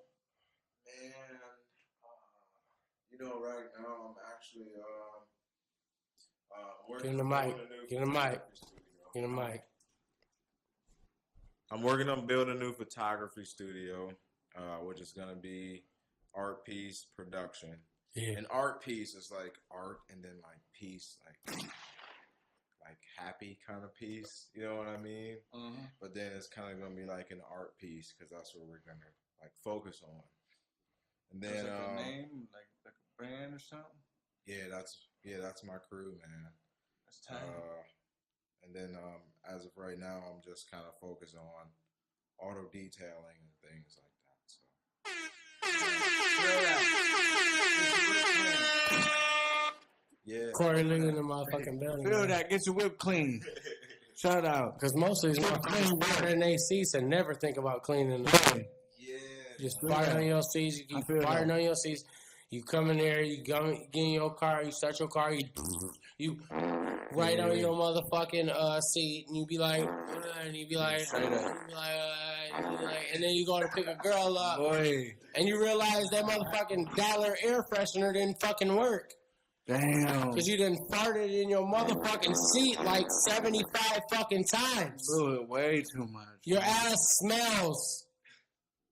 right now I'm actually working. Get in the mic. Get in the mic. Get in the mic. I'm working on building a new photography studio, which is gonna be art piece production. Yeah. An art piece is like art, and then like piece, like happy kind of piece. You know what I mean? But then it's kind of gonna be like an art piece because that's what we're gonna like focus on. And then like a name, like a brand or something. Yeah, that's my crew, man. That's tight. And then as of right now, I'm just kind of focused on auto detailing and things like that. So. Yeah. Corey Lee in the motherfucking building. Feel that. Get your whip clean. Shout out. Because most of these motherfuckers fart in their seats and never think about cleaning the room. Yeah. Just fart on your seats. You keep farting on your seats. You come in there, you get in your car, you start your car, you right on your motherfucking seat, and you be like, and then you go to pick a girl up, and you realize that motherfucking dollar air freshener didn't fucking work. Damn. Because you done farted in your motherfucking seat like 75 fucking times. Blew it way too much. Your ass smells.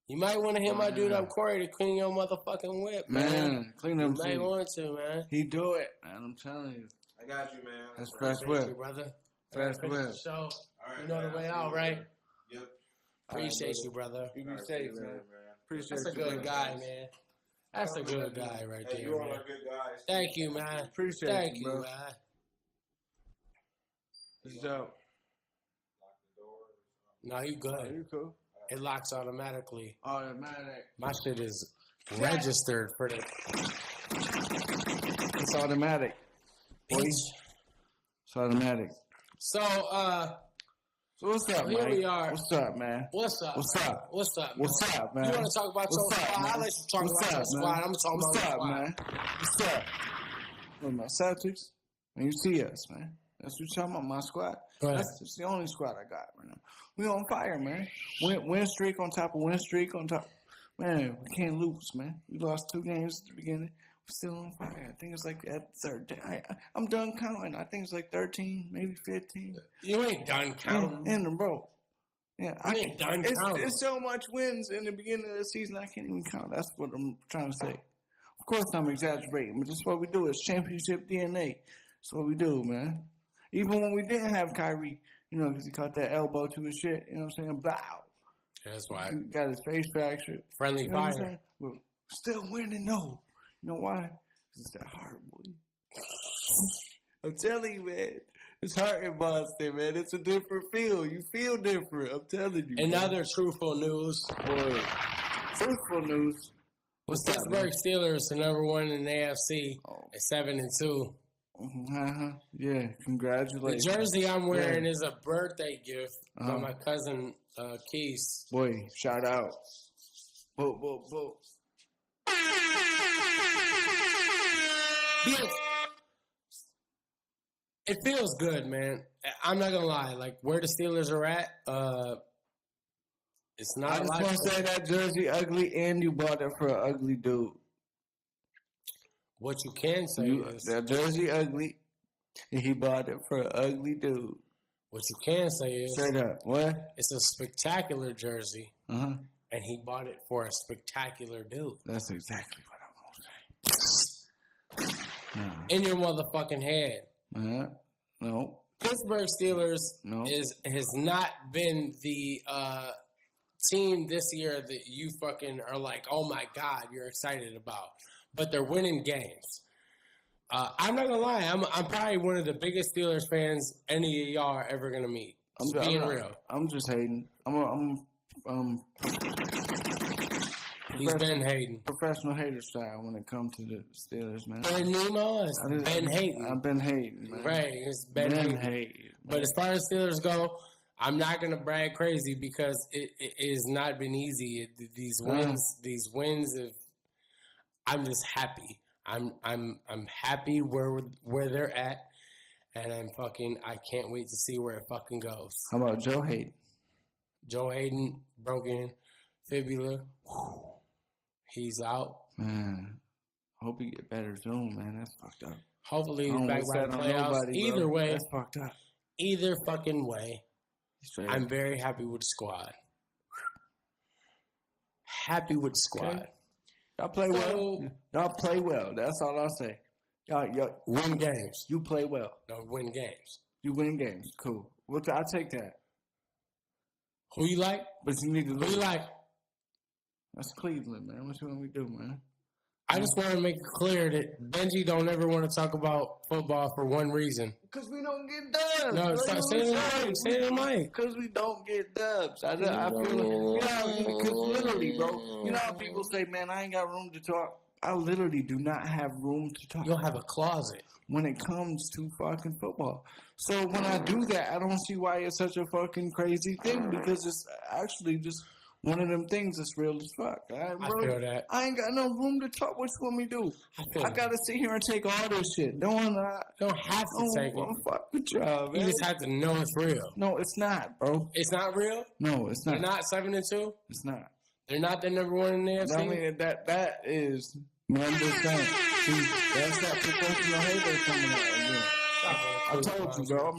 You might want to hit my dude up, Corey, to clean your motherfucking whip, man. Clean them. You might want to, man. He do it, man. I'm telling you. I got you, man. That's fresh whip, brother. That's Finish well. the show. You know the way out, right? Yep. Appreciate you, brother. You be safe, man. Appreciate That's a you, good brother. guy, man. That's a good guy right Hey, there, you all man. are good guys. Thank you, man. Appreciate Thank you, you, bro. man. So, No, you good. you cool? It locks automatically. Automatic. My shit is registered for the It's automatic. Boy. It's automatic. So what's up, here man? we are. What's up, man? What's up? What's man? up? What's up? What's man? up, man? You want to talk about your What's up, squad? man? I'll let you talk What's about your up, squad. man? I'm going to talk What's about up, your man? What's up? With my Celtics, when you see us, man. That's what you're talking about, my squad. Right. That's the only squad I got right now. We on fire, man. Win streak on top of win streak on top. Man, we can't lose, man. We lost 2 games at the beginning. We're still on fire. I think it's like at 13. I'm done counting. I think it's like 13, maybe 15. You ain't done counting. In a row. Yeah, You ain't done counting. It's so much wins in the beginning of the season, I can't even count. That's what I'm trying to say. Of course, I'm exaggerating, but that's what we do. It's championship DNA. That's what we do, man. Even when we didn't have Kyrie, because he caught that elbow to his shit, you know what I'm saying? Blow. That's why. He got his face fractured. Friendly What I'm fire. saying? We're still winning, though. You know why? 'Cause it's that heart, boy. I'm telling you, man. It's heart in Boston, man. It's a different feel. You feel different. I'm telling you. In man. other truthful news, Boy. Truthful news. the Pittsburgh Steelers are number 1 in the AFC at 7-2. Yeah, The congratulations. jersey I'm wearing is a birthday gift by my cousin Keith. Boy, shout out. Boop, boop, boop. It feels good, man. I'm not gonna lie. Like where the Steelers are at, it's not. I just want to say that jersey ugly, and you bought it for an ugly dude. What you can say is that jersey ugly, and he bought it for an ugly dude. What you can say is Straight up, what? It's a spectacular jersey, and he bought it for a spectacular dude. That's exactly what I'm gonna say. In your motherfucking head. No. Pittsburgh Steelers has not been the team this year that you fucking are like, oh my God, you're excited about. But they're winning games. I'm not gonna lie, I'm probably one of the biggest Steelers fans any of y'all are ever gonna meet. Being real. I'm just hating. He's been hating. Professional hater style when it comes to the Steelers, man. And Nemo has been hating. I've been hating, man. Right, it's been hating. But as far as Steelers go, I'm not gonna brag crazy because it has not been easy. These wins have. I'm just happy. I'm happy where they're at, and I can't wait to see where it fucking goes. How about Joe Hayden? Joe Hayden broken fibula. He's out. Man, hope he get better soon, man. That's fucked up. Hopefully he's back by the playoffs. Either way, that's fucked up. Either fucking way, I'm very happy with the squad. Happy with the squad. Okay. Y'all play well. Y'all play well. That's all I'll say. Y'all win games. You play well. No, win games. You win games. Cool. I'll take that. Who you like? But you need to lose. Who you like? That's Cleveland, man. What you want me to do, man? I just want to make it clear that Benji don't ever want to talk about football for one reason. Because we don't get dubs. No, stop saying it. Say it, Mike. Because we don't get dubs. I feel like, because literally, bro, you know how people say, man, I ain't got room to talk. I literally do not have room to talk. You don't have a closet. When it comes to fucking football. So when I do that, I don't see why it's such a fucking crazy thing, because it's actually just one of them things that's real as fuck. I feel that. I ain't got no room to talk. What you want me to do? I gotta sit here and take all this shit. Don't have to take it. Fuck with y'all, man. You just have to know it's real. No, it's not, bro. It's not real? No, it's not. They're not 7-2? It's not. They're not the number 1 in the AFC? I mean, that is number 10. See, that's that professional hater coming out again. I told you, bro.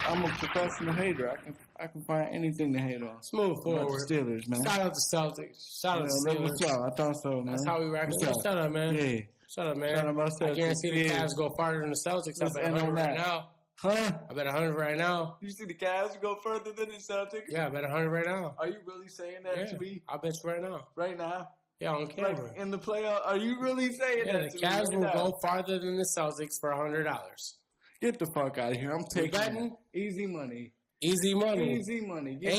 I'm a professional hater. I can find anything to hate on. Smooth forward. The Steelers, man. Shout out to Celtics. Shout out to Steelers. What's up? I thought so, man. That's how we rock it. Shut up, man. Yeah. Shut up, man. Shout out I guarantee the Cavs go farther than the Celtics. Let's I end bet on right that. now. Huh? I bet 100 right now. You see the Cavs go further than the Celtics? Yeah, I bet 100 right now. Are you really saying that to me? I bet you right now. Right now? Yeah, on camera. Like in the playoff? Are you really saying that Yeah, to the Cavs me? will go farther than the Celtics for $100. Get the fuck out of here. I'm taking betting? Easy money. Easy money. Easy money. Hey!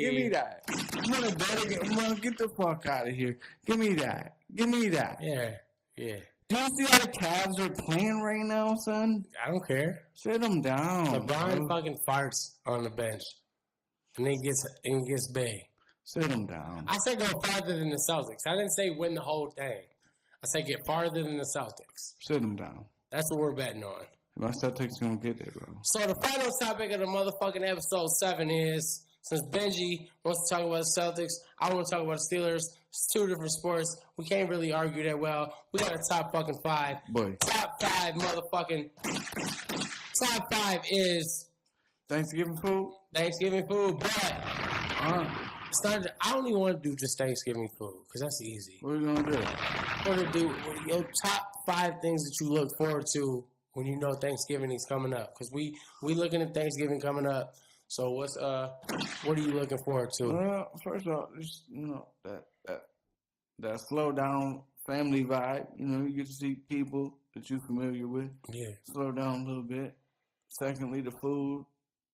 Give me that. I'm gonna bet again. I'm gonna get the fuck out of here. Give me that. Give me that. Yeah. Do you see how the Cavs are playing right now, son? I don't care. Sit them down. LeBron fucking farts on the bench. And he gets big. Sit them down. I said go farther than the Celtics. I didn't say win the whole thing. I said get farther than the Celtics. Sit them down. That's what we're betting on. My Celtics gonna get there, bro. So the final topic of the motherfucking episode 7 is, since Benji wants to talk about the Celtics, I want to talk about the Steelers. It's 2 different sports. We can't really argue that well. We got a top fucking 5. Boy. Top 5 motherfucking. Top 5 is Thanksgiving food. Thanksgiving food, but it's not. I don't even want to do just Thanksgiving food because that's easy. What are you gonna do? What to do? Your top 5 things that you look forward to when you know Thanksgiving is coming up, because we looking at Thanksgiving coming up. So what are you looking forward to? Well, first off, just that slow down family vibe. You get to see people that you're familiar with. Yeah. Slow down a little bit. Secondly, the food.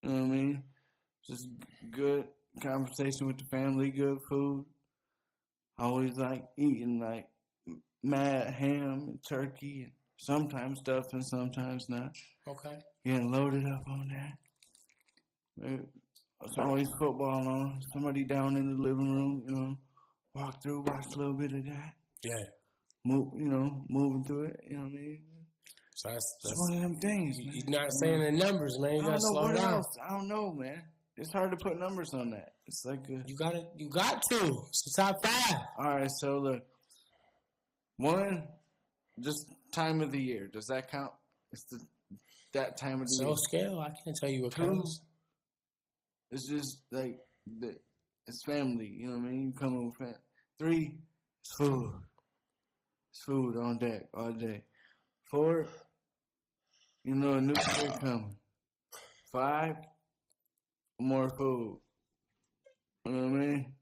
You know what I mean? Just good conversation with the family, good food. I always like eating like mad ham and turkey, and sometimes stuffed and sometimes not. Okay. Getting loaded up on that. It's always football on. Somebody down in the living room, walk through, watch a little bit of that. Yeah. Moving through it. You know what I mean? So that's one of them things. You're not saying the numbers, man. You gotta slow down. Else? I don't know, man. It's hard to put numbers on that. It's like you got to. It's the top 5. All right, so look. 1, just time of the year. Does that count? It's that time of the year. No scale. I can't tell you what 2, counts. it's just like it's family. You know what I mean? You come with family. 3, it's food. It's food on deck all day. 4, a new year coming. 5, more food. You know what I mean?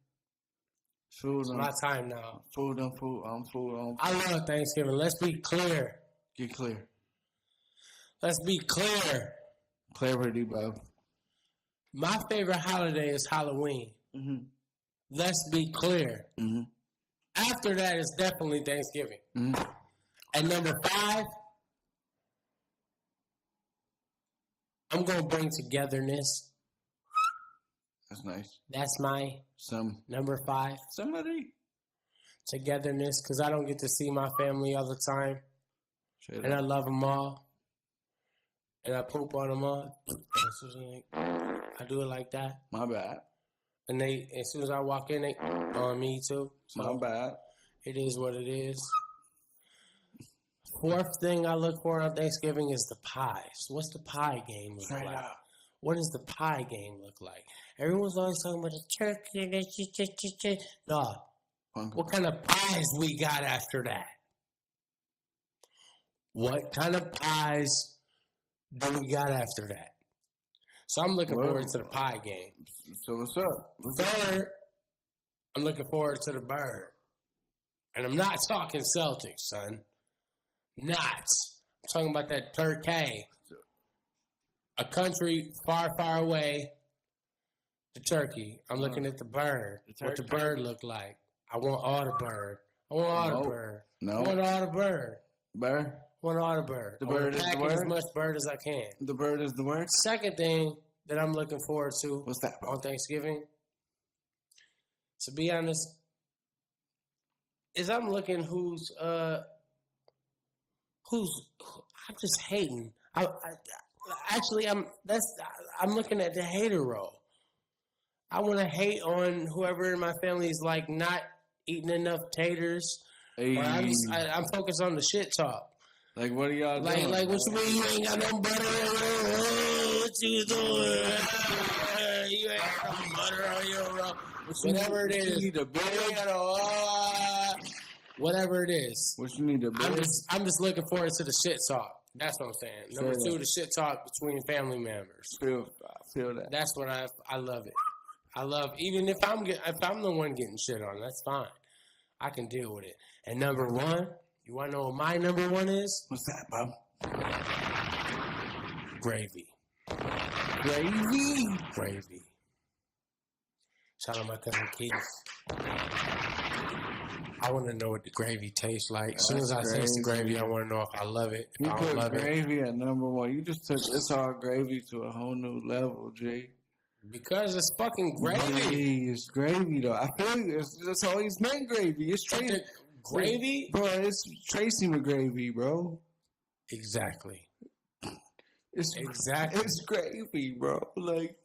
Food. It's my time now. Food on food. On food on food. I love Thanksgiving. Let's be clear. Get clear. Let's be clear. Clarity, Bob. My favorite holiday is Halloween. Mm-hmm. Let's be clear. Mm-hmm. After that, it's definitely Thanksgiving. Mm-hmm. And number 5, I'm going to bring togetherness. That's nice. That's my number 5. Somebody. Togetherness, because I don't get to see my family all the time. And I love them all. And I poop on them all. I do it like that. My bad. And as soon as I walk in, they on me too. So my bad. It is what it is. 4th thing I look for on Thanksgiving is the pies. What's the pie game look like? What does the pie game look like? Everyone's always talking about the turkey. No. What kind of pies we got after that? What kind of pies do we got after that? So I'm looking forward to the pie game. So what's up? 3rd, I'm looking forward to the bird. And I'm not talking Celtics, son. Not. I'm talking about that Turkey. A country far, far away. The turkey. I'm looking at the bird. What the bird look like. I want all the bird. I want all the bird. No. I want all the bird. Bird? I want all the bird. The bird is the word? as much bird as I can. The bird is the word? 2nd thing that I'm looking forward to. What's that? On Thanksgiving. To be honest, is I'm looking who's I'm just hating. I'm looking at the hater role. I want to hate on whoever in my family is like not eating enough taters. Hey. I'm focused on the shit talk. Like, what are y'all doing? Like, what you mean you ain't got no butter? What you doing? You ain't got no butter on your roll. Whatever it is. Whatever it is. What you need to I'm just looking forward to the shit talk. That's what I'm saying. Number two, the shit talk between family members. I feel that. That's what I love it. I love, even if I'm the one getting shit on, that's fine. I can deal with it. And number one, you want to know what my number one is? What's that, bro? Gravy. Gravy. Shout out my cousin Keith. I want to know what the gravy tastes like. As soon as I taste the gravy, I want to know if I love it. If You I don't put love gravy at number one. You just took It's All Gravy to a whole new level, G. Because it's fucking gravy. It's gravy, though. I feel you. That's always meant gravy. It's Tracy. Gravy? Bro, it's Tracy McGravy, bro. Exactly. It's gravy, bro. Like,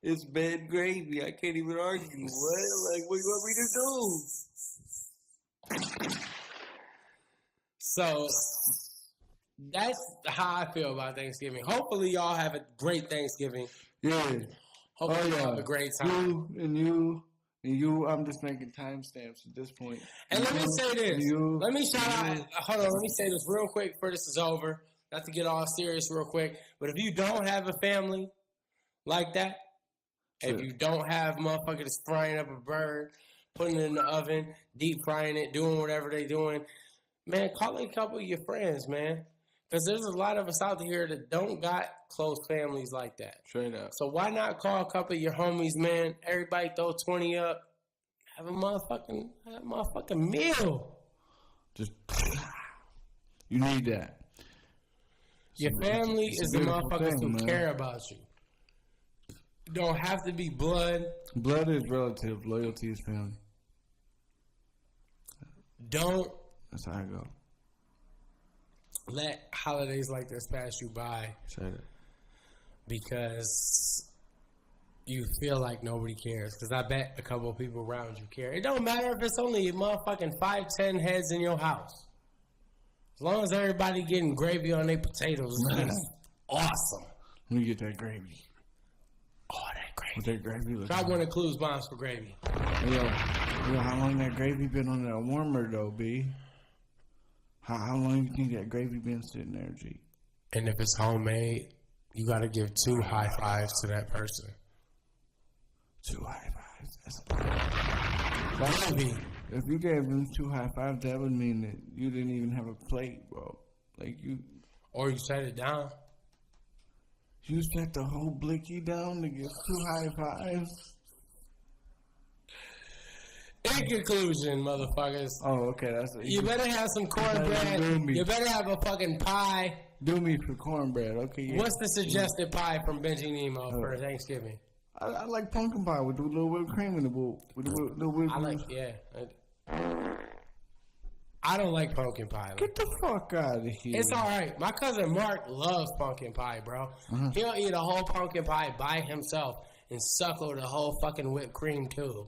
it's bad gravy. I can't even argue. What? Like, what you want me to do? So that's how I feel about Thanksgiving. Hopefully y'all have a great Thanksgiving. Yeah. Hopefully y'all have a great time. You, I'm just making timestamps at this point. And let me say this. Let me shout out. Hold on. Let me say this real quick before this is over. Not to get all serious real quick. But if you don't have a family like that, if you don't have motherfuckers frying up a bird, putting it in the oven, deep frying it, doing whatever they doing, man, call a couple of your friends, man. Because there's a lot of us out here that don't got close families like that. Straight up. So why not call a couple of your homies, man? Everybody throw 20 up. Have a motherfucking meal. Just, you need that. Your family is the motherfuckers who care about you. You don't have to be blood. Blood is relative. Loyalty is family. That's how I go. Let holidays like this pass you by. Because you feel like nobody cares. Because I bet a couple of people around you care. It don't matter if it's only motherfucking 5-10 heads in your house. As long as everybody getting gravy on their potatoes, it's awesome. Let me get that gravy. Oh, that gravy. What that gravy looks Try like. one of Clues bombs for gravy. Yo, how long that gravy been on that warmer though, B? How long you think that gravy been sitting there, G? And if it's homemade, you got to give 2 high fives to that person. 2 high fives. If you gave them 2 high fives, that would mean that you didn't even have a plate, bro. Like you. Or you set it down. You set the whole blicky down to give 2 high fives. In conclusion, motherfuckers. Oh, okay. You better have some cornbread. You better have a fucking pie. Do me for cornbread, okay? Yeah. What's the suggested pie from Benji Nemo for Thanksgiving? I like pumpkin pie with a little whipped cream in the bowl. I don't like pumpkin pie. Get the fuck out of here. It's alright. My cousin Mark loves pumpkin pie, bro. He'll eat a whole pumpkin pie by himself and suckle the whole fucking whipped cream tube.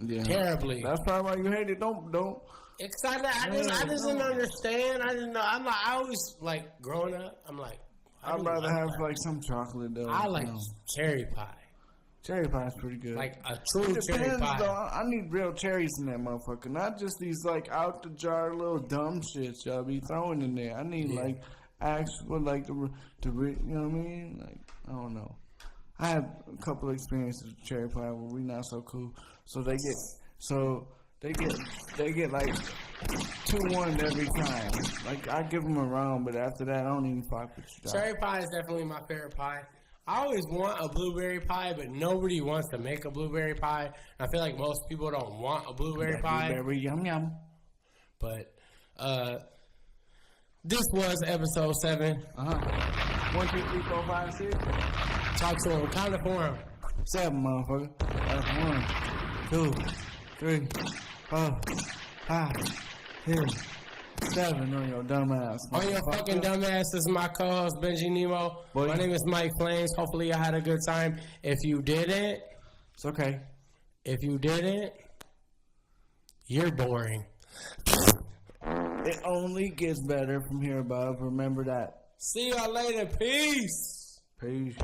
Yeah. Terribly. That's probably why you hate it. Don't. Excited. I just didn't understand. I didn't know. I always like growing up. I'm like, I'd rather have like some chocolate though. I like cherry pie. Cherry pie is pretty good. Like a true cherry pie. Though. I need real cherries in that motherfucker. Not just these like out the jar little dumb shits y'all be throwing in there. I need like actual like the you know what I mean? Like I don't know. I have a couple of experiences with cherry pie where we not so cool. So they get like 2-1 every time. Like I give them a round, but after that I don't even fuck with you. Cherry pie is definitely my favorite pie. I always want a blueberry pie, but nobody wants to make a blueberry pie. I feel like most people don't want a blueberry pie. Blueberry yum. But this was episode 7. 1, 2, 3, 4, 5, 6. Talk to him. Count it for him. 7, motherfucker. That's 1, 2, 3, 4, 5, 6, 7 on your dumb ass. On your fucking dumb ass. This is my co-host Benji Nemo. Boy. My name is Mike Flamez. Hopefully you had a good time. If you didn't, it's okay. If you didn't, you're boring. It only gets better from here above. Remember that. See y'all later. Peace. Peace.